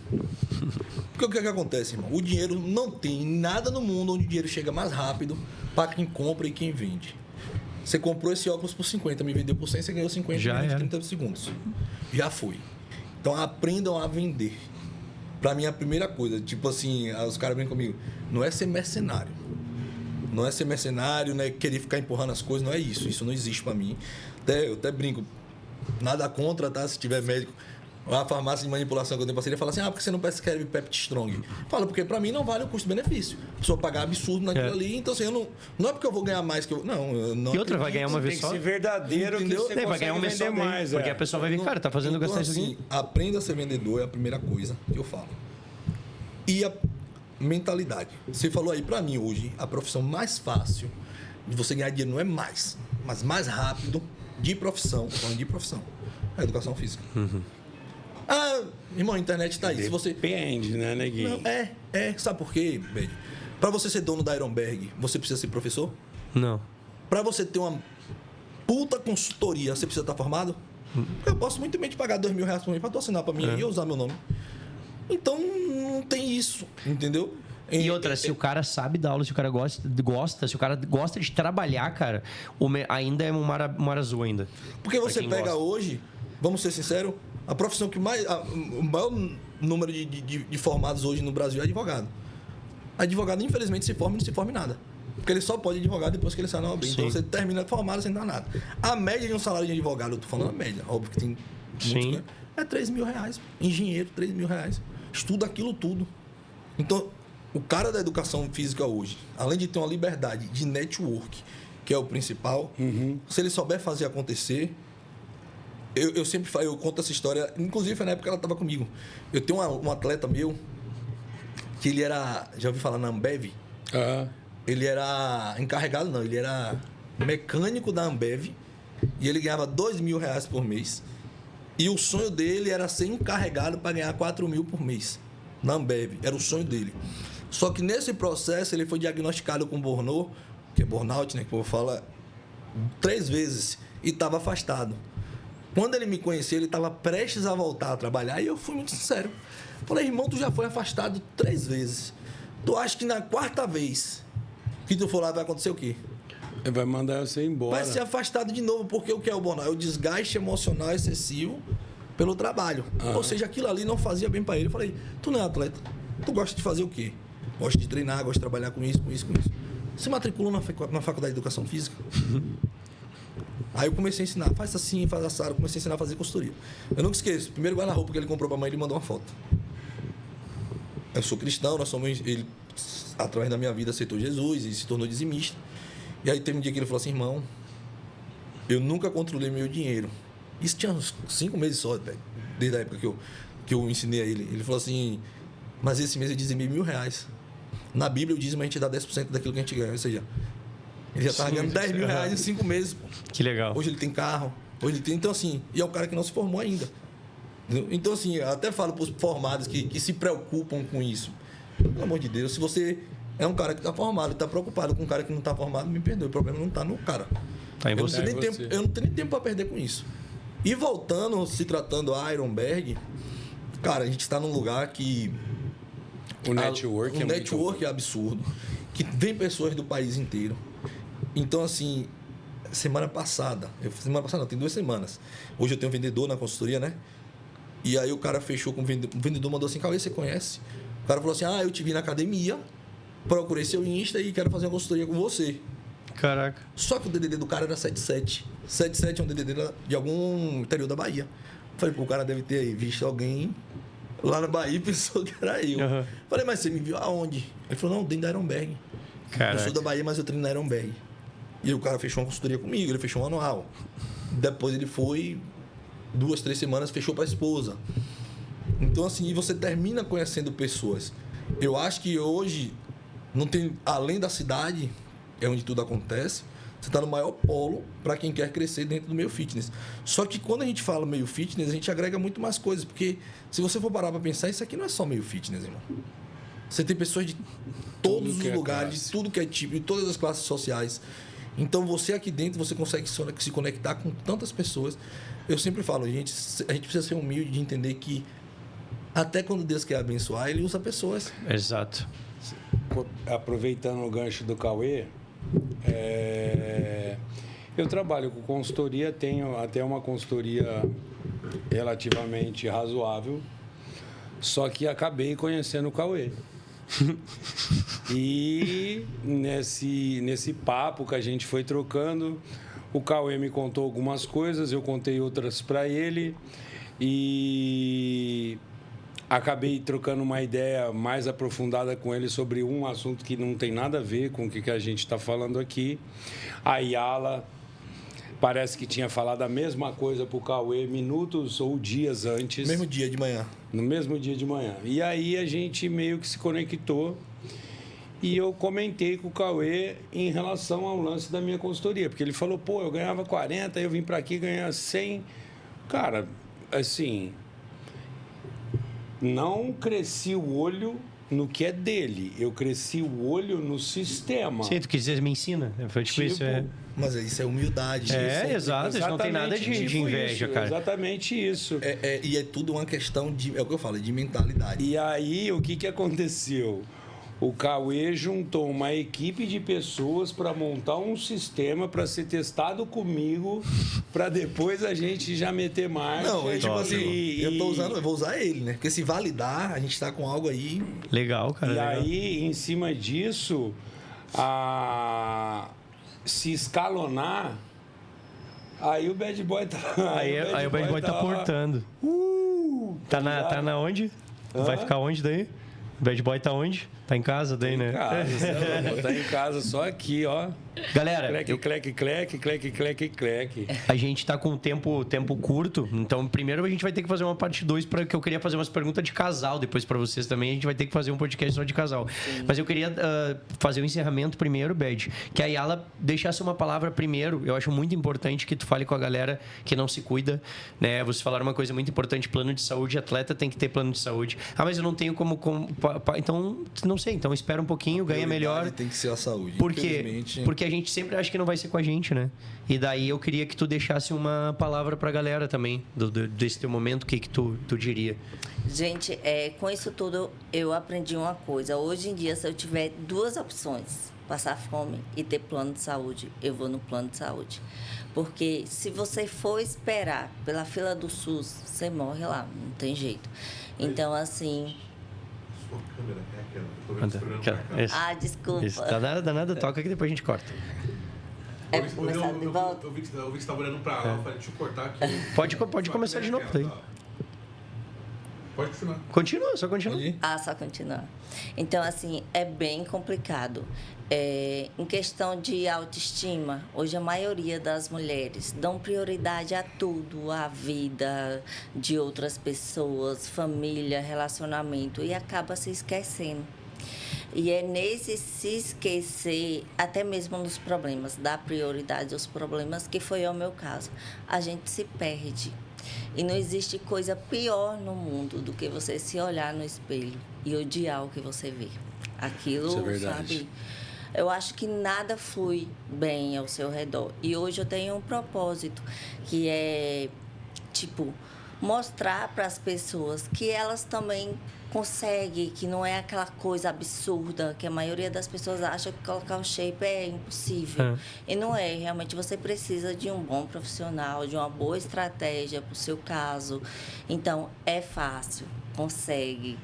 S5: Porque o que acontece, irmão? O dinheiro não tem nada no mundo onde o dinheiro chega mais rápido para quem compra e quem vende. Você comprou esse óculos por 50, me vendeu por 100, você ganhou 50 em 30 segundos. Já foi. Então aprendam a vender. Pra mim, a primeira coisa, tipo assim, os caras brincam comigo, não é ser mercenário. Não é ser mercenário, não é querer ficar empurrando as coisas, não é isso. Isso não existe pra mim. Eu até brinco, nada contra, tá? Se tiver médico, a farmácia de manipulação que eu tenho parceria fala assim: porque você não prescreve Pepti Strong? Fala, porque pra mim não vale o custo-benefício. A pessoa pagar absurdo naquilo ali, então assim, não é porque eu vou ganhar mais que eu. Não.
S2: E outra, vai ganhar uma vez só?
S4: Tem que ser verdadeiro, entendeu? Que você
S2: vai ganhar uma vez só mais. Porque a pessoa vai ver, cara, tá fazendo gastar isso aqui.
S5: Aprenda a ser vendedor é a primeira coisa que eu falo. E a mentalidade. Você falou aí, pra mim hoje, a profissão mais fácil de você ganhar dinheiro não é mais, mas mais rápido de profissão, é a educação física. Irmão, a internet tá aí.
S4: Depende, né, neguinho?
S5: Não, sabe por quê, Bed? Pra você ser dono da Ironberg, você precisa ser professor?
S2: Não.
S5: Pra você ter uma puta consultoria, você precisa estar formado? Eu posso muito bem te pagar R$2.000 por mês pra tu assinar pra mim e usar meu nome. Então, não tem isso, entendeu?
S2: E outra, se o cara sabe dar aula, se o cara gosta, se o cara gosta de trabalhar, cara, ainda é um mar azul ainda.
S5: Porque você pega hoje, vamos ser sinceros, a profissão que o maior número de formados hoje no Brasil é advogado. Advogado, infelizmente, se forma e não se forma em nada. Porque ele só pode advogar depois que ele sai na OAB. Então, você termina de formado sem dar nada. A média de um salário de advogado, eu tô falando a média, óbvio que tem muitos, né? É R$3.000. Engenheiro, R$3.000. Estuda aquilo tudo. Então, o cara da educação física hoje, além de ter uma liberdade de network, que é o principal, se ele souber fazer acontecer... Eu sempre eu conto essa história, inclusive foi na época que ela estava comigo. Eu tenho um atleta meu, que ele era, já ouvi falar na Ambev? Ele era encarregado, não, ele era mecânico da Ambev, e ele ganhava R$2.000 por mês. E o sonho dele era ser encarregado para ganhar R$4.000 por mês na Ambev, era o sonho dele. Só que nesse processo ele foi diagnosticado com burnout, que é burnout, né, que eu vou falar, 3 vezes, e estava afastado. Quando ele me conheceu, ele estava prestes a voltar a trabalhar e eu fui muito sincero. Falei, irmão, tu já foi afastado 3 vezes. Tu acha que na 4ª vez que tu for lá vai acontecer o quê?
S4: Ele vai mandar você embora.
S5: Vai ser afastado de novo, porque o que é o burnout? É o desgaste emocional excessivo pelo trabalho. Ou seja, aquilo ali não fazia bem para ele. Eu falei, tu não é atleta, tu gosta de fazer o quê? Gosta de treinar, gosta de trabalhar com isso. Se matriculou na faculdade de Educação Física? Aí eu comecei a ensinar, faz assim, faz assado, comecei a ensinar a fazer consultoria. Eu nunca esqueço, primeiro guarda-roupa que ele comprou pra mãe, ele mandou uma foto. Eu sou cristão, ele, através da minha vida, aceitou Jesus e se tornou dizimista. E aí teve um dia que ele falou assim, irmão, eu nunca controlei meu dinheiro. Isso tinha uns 5 meses só, velho, desde a época que eu ensinei a ele. Ele falou assim, mas esse mês eu dizimei R$1.000. Na Bíblia, o dízimo a gente dá 10% daquilo que a gente ganha, ou seja, ele já estava ganhando R$10.000 em 5 meses. Pô.
S2: Que legal.
S5: Hoje ele tem carro, hoje ele tem... Então, assim, e é o cara que não se formou ainda. Então, assim, eu até falo para os formados que se preocupam com isso. Pelo amor de Deus, se você é um cara que está formado e está preocupado com um cara que não está formado, me perdoe, o problema não está no cara.
S2: Tá em você.
S5: Eu não tenho nem tempo para perder com isso. E voltando, se tratando a Ironberg, cara, a gente está num lugar que...
S4: O network
S5: é absurdo, que vem pessoas do país inteiro. Então, assim, semana passada não, tem 2 semanas. Hoje eu tenho um vendedor na consultoria, né? E aí o cara fechou com o vendedor, mandou assim, Cauê, você conhece? O cara falou assim, eu te vi na academia, procurei seu Insta e quero fazer uma consultoria com você.
S2: Caraca.
S5: Só que o DDD do cara era 77. 77 é um DDD de algum interior da Bahia. Falei, pô, o cara deve ter visto alguém lá na Bahia e pensou que era eu.
S2: Uhum. Falei,
S5: mas você me viu aonde? Ele falou, não, dentro da Ironberg.
S2: Caraca.
S5: Eu sou da Bahia, mas eu treino na Ironberg. E o cara fechou uma consultoria comigo, ele fechou um anual. Depois ele foi 2, 3 semanas, fechou para a esposa. Então, assim, você termina conhecendo pessoas. Eu acho que hoje, não tem, além da cidade, é onde tudo acontece, você está no maior polo para quem quer crescer dentro do meio fitness. Só que quando a gente fala meio fitness, a gente agrega muito mais coisas. Porque se você for parar para pensar, isso aqui não é só meio fitness, irmão. Você tem pessoas de todos os lugares, de tudo que é tipo, de todas as classes sociais. Então, você aqui dentro, você consegue se conectar com tantas pessoas. Eu sempre falo, a gente precisa ser humilde de entender que até quando Deus quer abençoar, Ele usa pessoas.
S2: Exato.
S4: Aproveitando o gancho do Cauê, eu trabalho com consultoria, tenho até uma consultoria relativamente razoável, só que acabei conhecendo o Cauê. E nesse papo que a gente foi trocando, o Cauê me contou algumas coisas, eu contei outras para ele e acabei trocando uma ideia mais aprofundada com ele sobre um assunto que não tem nada a ver com o que a gente está falando aqui. A Yala parece que tinha falado a mesma coisa para o Cauê minutos ou dias antes.
S5: No mesmo dia de manhã.
S4: No mesmo dia de manhã. E aí a gente meio que se conectou e eu comentei com o Cauê em relação ao lance da minha consultoria. Porque ele falou, pô, eu ganhava 40, eu vim para aqui ganhar 100. Cara, assim, não cresci o olho no que é dele. Eu cresci o olho no sistema.
S2: Sim, tu quis dizer, me ensina. Foi tipo isso, é.
S5: Mas isso é humildade.
S2: Exato. Isso não tem nada de inveja,
S4: isso,
S2: cara.
S4: Exatamente isso.
S5: E é tudo uma questão de... É o que eu falo, de mentalidade.
S4: E aí, o que aconteceu? O Cauê juntou uma equipe de pessoas para montar um sistema para ser testado comigo, para depois a gente já meter marcha.
S5: Não, tipo assim, eu vou usar ele, né? Porque se validar, a gente está com algo aí...
S2: Legal, cara.
S4: E
S2: legal.
S4: aí, em cima disso, se escalonar, aí o Bad Boy tá...
S2: Aí o Bad Boy tá portando. Tá na onde? Vai ficar onde daí? O Bad Boy tá onde? Tá em casa daí, né?
S4: Tá em casa só aqui, ó.
S2: Galera,
S4: cleque.
S2: A gente tá com tempo curto, então primeiro a gente vai ter que fazer uma parte 2 para que eu queria fazer umas perguntas de casal depois para vocês também. A gente vai ter que fazer um podcast só de casal. Sim. Mas eu queria fazer o encerramento primeiro, Bad, que a Yala deixasse uma palavra primeiro. Eu acho muito importante que tu fale com a galera que não se cuida, né? Vocês falaram uma coisa muito importante, plano de saúde, atleta tem que ter plano de saúde. Mas eu não tenho como então não sei, então espera um pouquinho, ganha melhor.
S5: Tem que ser a saúde.
S2: Porque a a gente sempre acha que não vai ser com a gente, né? E daí eu queria que tu deixasse uma palavra pra galera também, desse teu momento, o que tu diria?
S1: Gente, com isso tudo eu aprendi uma coisa. Hoje em dia, se eu tiver duas opções, passar fome e ter plano de saúde, eu vou no plano de saúde. Porque se você for esperar pela fila do SUS, você morre lá, não tem jeito. Então, assim...
S3: Sua câmera é aquela. Eu tô vendo esperando pra cá.
S2: Isso.
S1: desculpa.
S2: Isso. Danada, toca que depois a gente corta.
S1: É pra começar de volta?
S3: Eu vi que você estava olhando pra lá. Eu falei, deixa eu cortar aqui.
S2: Pode começar de novo. Daí.
S3: Pode continuar.
S2: Continua, só continua.
S5: Pode ir?
S1: Só continuar. Então, assim, é bem complicado. Em questão de autoestima, hoje a maioria das mulheres dão prioridade a tudo, a vida de outras pessoas, família, relacionamento, e acaba se esquecendo. E é nesse se esquecer, até mesmo nos problemas, dar prioridade aos problemas, que foi o meu caso. A gente se perde. E não existe coisa pior no mundo do que você se olhar no espelho e odiar o que você vê. Aquilo,
S4: Isso é verdade.
S1: sabe? Eu acho que nada flui bem ao seu redor. E hoje eu tenho um propósito, que é, tipo, mostrar para as pessoas que elas também conseguem, que não é aquela coisa absurda, que a maioria das pessoas acha que colocar o shape é impossível. E não é. Realmente você precisa de um bom profissional, de uma boa estratégia para o seu caso. Então, é fácil, consegue.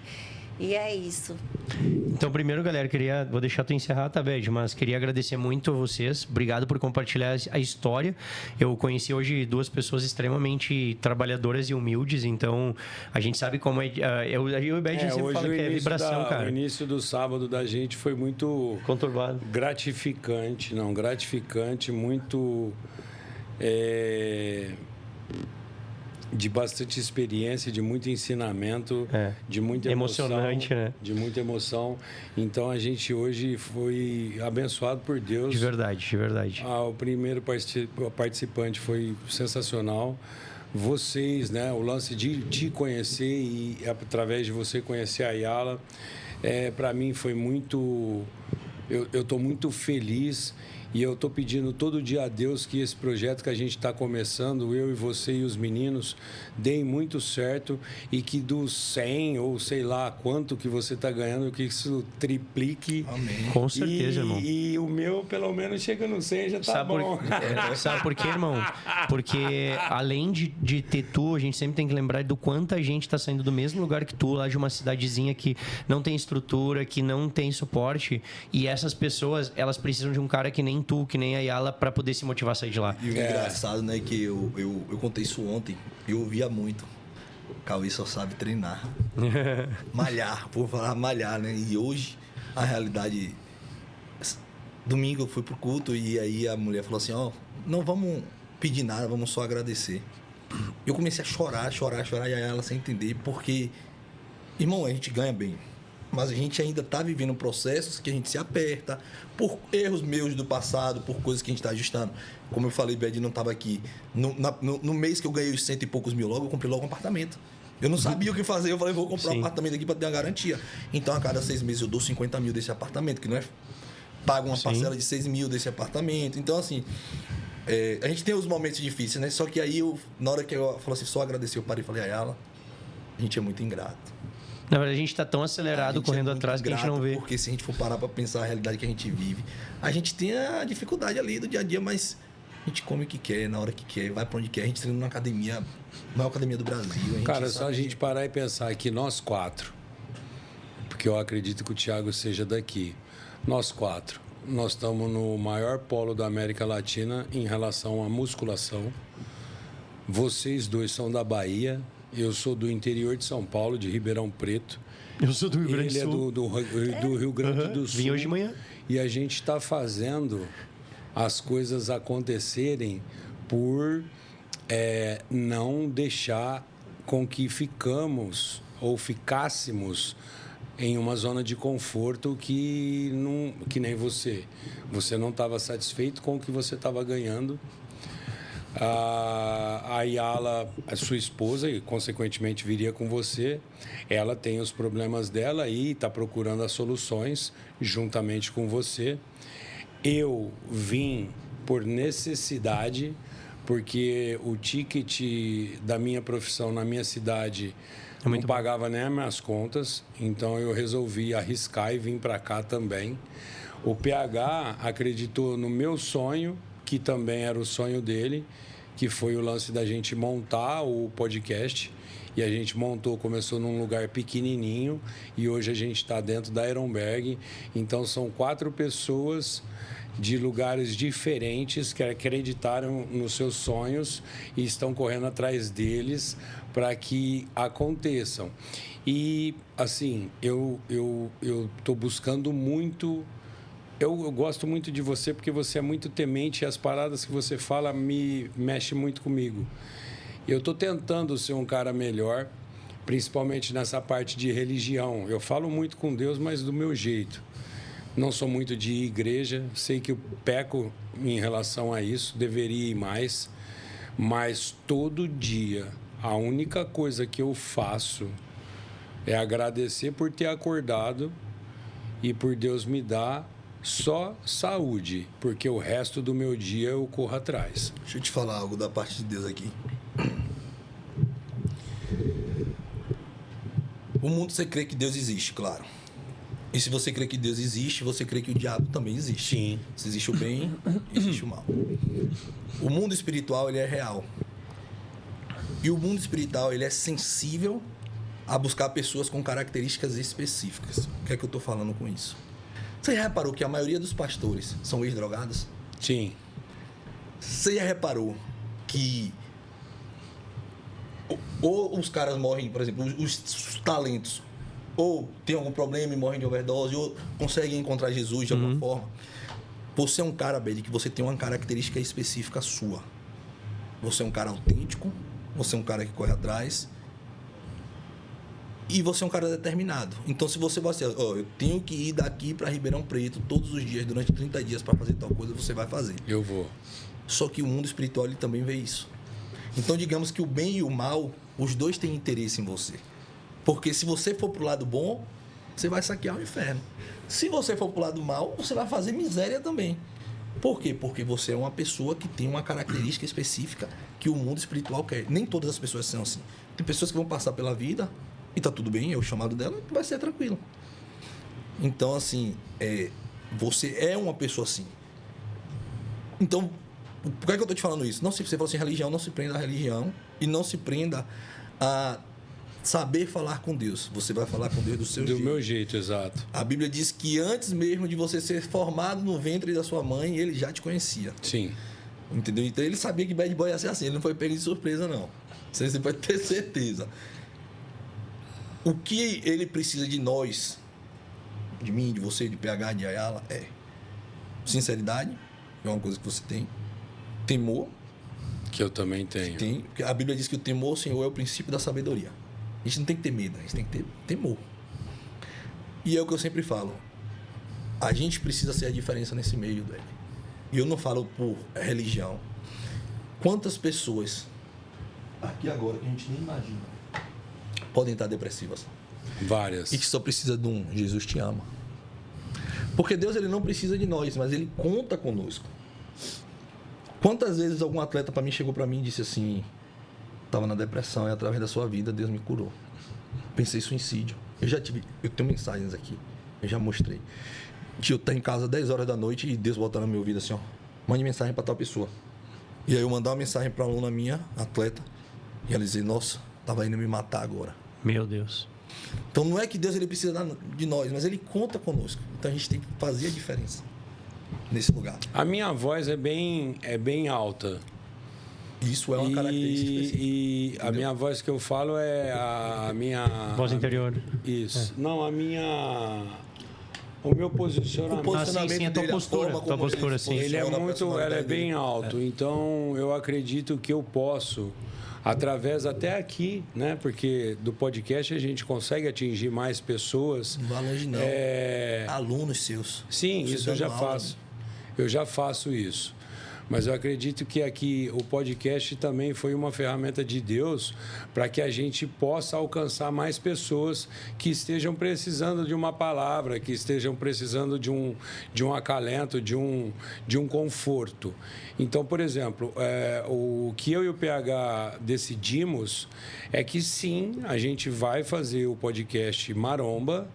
S1: E é isso.
S2: Então, primeiro, galera, vou deixar tu encerrar, tá, Beth? Mas queria agradecer muito a vocês. Obrigado por compartilhar a história. Eu conheci hoje duas pessoas extremamente trabalhadoras e humildes, então a gente sabe como é. Eu e o Beth sempre fala que é vibração, cara.
S4: O início do sábado da gente foi muito
S2: conturbado.
S4: Gratificante, muito. De bastante experiência, de muito ensinamento, de muita emoção,
S2: emocionante, né?
S4: De muita emoção. Então a gente hoje foi abençoado por Deus.
S2: De verdade.
S4: O primeiro participante foi sensacional. Vocês, né? O lance de te conhecer e através de você conhecer a Ayala, para mim foi muito. Eu estou muito feliz. E eu estou pedindo todo dia a Deus que esse projeto que a gente está começando, eu e você e os meninos, deem muito certo e que dos 100 ou sei lá quanto que você está ganhando, que isso triplique.
S5: Amém.
S2: Com certeza, irmão.
S4: E o meu, pelo menos, chega no 100 já tá bom.
S2: Sabe por quê, irmão? Porque além de ter tu, a gente sempre tem que lembrar do quanta gente está saindo do mesmo lugar que tu, lá de uma cidadezinha que não tem estrutura, que não tem suporte. E essas pessoas, elas precisam de um cara que nem tu, que nem a Ayala, para poder se motivar a sair de lá.
S5: E o engraçado, né, que eu contei isso ontem, eu ouvia muito. O Cauê só sabe treinar. Malhar, por falar malhar, né? E hoje, a realidade... Domingo eu fui pro culto e aí a mulher falou assim, não vamos pedir nada, vamos só agradecer. Eu comecei a chorar, e aí ela sem entender, porque, irmão, a gente ganha bem. Mas a gente ainda está vivendo processos que a gente se aperta por erros meus do passado, por coisas que a gente está ajustando. Como eu falei, Bed não estava aqui. No mês que eu ganhei os 100 e poucos mil logo, eu comprei logo um apartamento. Eu não sabia o que fazer, eu falei, vou comprar um apartamento aqui para ter uma garantia. Então, a cada 6 meses eu dou 50 mil desse apartamento, que não é... Pago uma parcela de 6 mil desse apartamento. Então, assim, a gente tem os momentos difíceis, né? Só que aí, na hora que eu falei assim, só agradecer, eu parei e falei, Ayala, a gente é muito ingrato.
S2: Na verdade, a gente está tão acelerado, correndo atrás, que a gente não vê.
S5: Porque se a gente for parar para pensar a realidade que a gente vive, a gente tem a dificuldade ali do dia a dia, mas a gente come o que quer, na hora que quer, vai para onde quer. A gente treina numa academia, maior academia do Brasil.
S4: Cara, só a gente parar e pensar que nós 4, porque eu acredito que o Thiago seja daqui, nós 4, nós estamos no maior polo da América Latina em relação à musculação. Vocês dois são da Bahia. Eu sou do interior de São Paulo, de Ribeirão Preto.
S2: Eu sou do Rio Grande do Sul.
S4: Ele é do Rio Grande do Sul.
S2: Vim hoje de manhã.
S4: E a gente está fazendo as coisas acontecerem por não deixar com que ficássemos em uma zona de conforto que nem você. Você não estava satisfeito com o que você estava ganhando. A Ayala, a sua esposa, e consequentemente viria com você, ela tem os problemas dela e está procurando as soluções juntamente com você. Eu vim por necessidade, porque o ticket da minha profissão na minha cidade não pagava nem as minhas contas, então eu resolvi arriscar e vim para cá também. O PH acreditou no meu sonho, que também era o sonho dele, que foi o lance da gente montar o podcast. E a gente começou num lugar pequenininho e hoje a gente está dentro da Ironberg. Então, são 4 pessoas de lugares diferentes que acreditaram nos seus sonhos e estão correndo atrás deles para que aconteçam. E, assim, eu estou buscando muito... Eu gosto muito de você porque você é muito temente e as paradas que você fala me mexem muito comigo. Eu estou tentando ser um cara melhor, principalmente nessa parte de religião. Eu falo muito com Deus, mas do meu jeito. Não sou muito de igreja, sei que eu peco em relação a isso, deveria ir mais. Mas todo dia, a única coisa que eu faço é agradecer por ter acordado e por Deus me dar só saúde, porque o resto do meu dia eu corro atrás.
S5: Deixa eu te falar algo da parte de Deus aqui. O mundo, você crê que Deus existe, claro. E se você crê que Deus existe, você crê que o diabo também existe.
S4: Sim.
S5: Se existe o bem, existe o mal. O mundo espiritual, ele é real. E o mundo espiritual, ele é sensível a buscar pessoas com características específicas. O que é que eu estou falando com isso? Você já reparou que a maioria dos pastores são ex-drogados?
S4: Sim.
S5: Você já reparou que ou os caras morrem, por exemplo, os talentos, ou tem algum problema e morrem de overdose, ou conseguem encontrar Jesus de alguma forma? Você é um cara, Beli, que você tem uma característica específica sua. Você é um cara autêntico, você é um cara que corre atrás e você é um cara determinado. Então, se você vai ser, eu tenho que ir daqui para Ribeirão Preto todos os dias, durante 30 dias, para fazer tal coisa, você vai fazer.
S4: Eu vou.
S5: Só que o mundo espiritual, ele também vê isso. Então, digamos que o bem e o mal, os dois têm interesse em você. Porque se você for pro lado bom, você vai saquear o inferno. Se você for pro lado mal, você vai fazer miséria também. Por quê? Porque você é uma pessoa que tem uma característica específica que o mundo espiritual quer. Nem todas as pessoas são assim. Tem pessoas que vão passar pela vida e tá tudo bem, é o chamado dela, vai ser tranquilo. Então, assim, você é uma pessoa assim. Então, por que é que eu tô te falando isso? Não, se você fala assim, religião, não se prenda à religião e não se prenda a saber falar com Deus. Você vai falar com Deus do seu jeito.
S4: Do meu jeito, exato.
S5: A Bíblia diz que antes mesmo de você ser formado no ventre da sua mãe, ele já te conhecia.
S4: Sim.
S5: Entendeu? Então ele sabia que Bad Boy ia ser assim. Ele não foi pego de surpresa, não. Você pode ter certeza. O que ele precisa de nós, de mim, de você, de PH, de Ayala, é sinceridade, é uma coisa que você tem. Temor.
S4: Que eu também tenho.
S5: Porque a Bíblia diz que o temor ao Senhor é o princípio da sabedoria. A gente não tem que ter medo, a gente tem que ter temor. E é o que eu sempre falo. A gente precisa ser a diferença nesse meio, velho. E eu não falo por religião. Quantas pessoas aqui agora que a gente nem imagina podem estar depressivas?
S4: Várias.
S5: E que só precisa de um Jesus te ama. Porque Deus, ele não precisa de nós, mas ele conta conosco. Quantas vezes algum atleta para mim chegou para mim e disse assim: estava na depressão e através da sua vida Deus me curou. Pensei em suicídio. Eu tenho mensagens aqui, eu já mostrei. Que eu estou em casa 10 horas da noite e Deus bota no meu ouvido assim, ó, mande mensagem para tal pessoa. E aí eu mandar uma mensagem para uma aluna minha, atleta, e ela dizer: nossa, estava indo me matar agora.
S2: Meu Deus.
S5: Então não é que Deus, ele precisa de nós, mas ele conta conosco. Então a gente tem que fazer a diferença nesse lugar.
S4: A minha voz é bem alta.
S5: Isso é uma característica específica.
S4: E a minha voz que eu falo é a minha...
S2: Voz interior.
S4: Isso. Não, o meu posicionamento...
S2: Sim, a tua postura, sim.
S4: Ela é bem alto. Então, eu acredito que eu posso, através até aqui, né? Porque do podcast a gente consegue atingir mais pessoas.
S5: Não vai longe, não. Alunos seus.
S4: Sim, isso eu já faço. Eu já faço isso. mas eu acredito que aqui o podcast também foi uma ferramenta de Deus para que a gente possa alcançar mais pessoas que estejam precisando de uma palavra, que estejam precisando de um acalento, de um conforto. Então, por exemplo, o que eu e o PH decidimos é que sim, a gente vai fazer o podcast Maromba,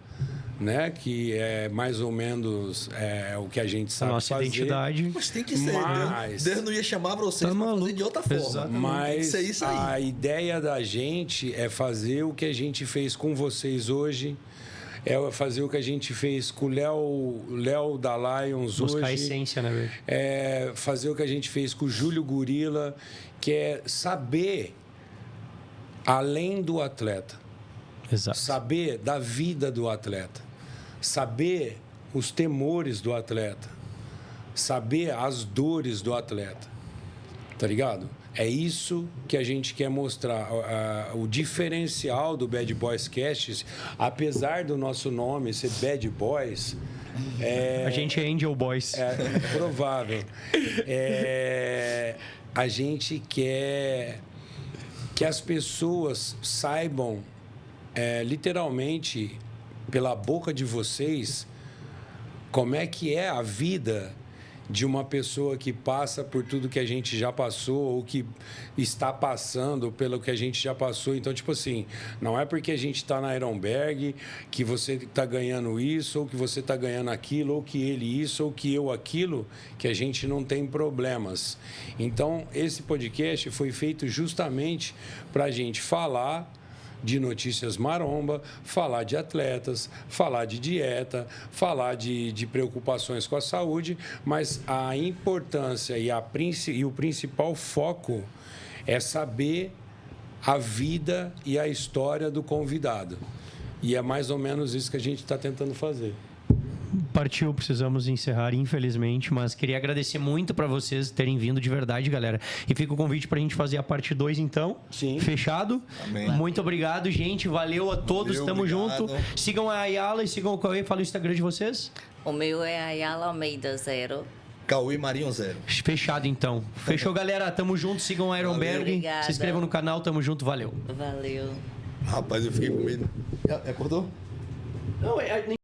S4: né? Que é mais ou menos o que a gente sabe
S2: Nossa
S4: fazer.
S2: identidade.
S5: Mas tem que ser.
S4: Mas-
S5: Deus não ia chamar pra vocês
S2: Tá
S5: pra fazer
S2: maluco.
S5: de outra forma.
S2: Exatamente.
S5: Tem que
S4: Mas
S5: ser isso aí.
S4: a ideia da gente é fazer o que a gente fez com vocês hoje, é fazer o que a gente fez com o Léo da Lions
S2: Buscar a
S4: hoje.
S2: essência, né, velho?
S4: É fazer o que a gente fez com o Júlio Gorila, que é saber além do atleta,
S2: Exato.
S4: saber da vida do atleta, saber os temores do atleta, saber as dores do atleta, tá ligado? É isso que a gente quer mostrar. O diferencial do Bad Boys Cast, apesar do nosso nome ser Bad Boys,
S2: A gente é Angel Boys.
S4: é provável. A gente quer que as pessoas saibam, literalmente, pela boca de vocês, como é que é a vida de uma pessoa que passa por tudo que a gente já passou ou que está passando pelo que a gente já passou. Então, tipo assim, não é porque a gente está na Ironberg que você está ganhando isso ou que você está ganhando aquilo ou que ele isso ou que eu aquilo, que a gente não tem problemas. Então, esse podcast foi feito justamente para a gente falar de notícias maromba, falar de atletas, falar de dieta, falar de preocupações com a saúde, mas a importância e o principal foco é saber a vida e a história do convidado. E é mais ou menos isso que a gente está tentando fazer.
S2: Partiu, precisamos encerrar, infelizmente, mas queria agradecer muito para vocês terem vindo de verdade, galera. E fica o convite pra gente fazer a parte 2, então.
S4: Sim.
S2: Fechado?
S5: Amém.
S2: Muito obrigado, gente. Valeu a todos,
S5: Valeu,
S2: tamo
S5: obrigado.
S2: junto. Sigam a Ayala e sigam o Cauê. Fala o Instagram de vocês.
S1: O meu é Ayala Almeida 0.
S5: Cauê Marinho 0.
S2: Fechado, então. Fechou, galera. Tamo junto. Sigam a Ironberg.
S1: Obrigada.
S2: Se inscrevam no canal. Tamo junto. Valeu.
S1: Valeu.
S5: Rapaz, eu fiquei com medo. Acordou?
S2: Não,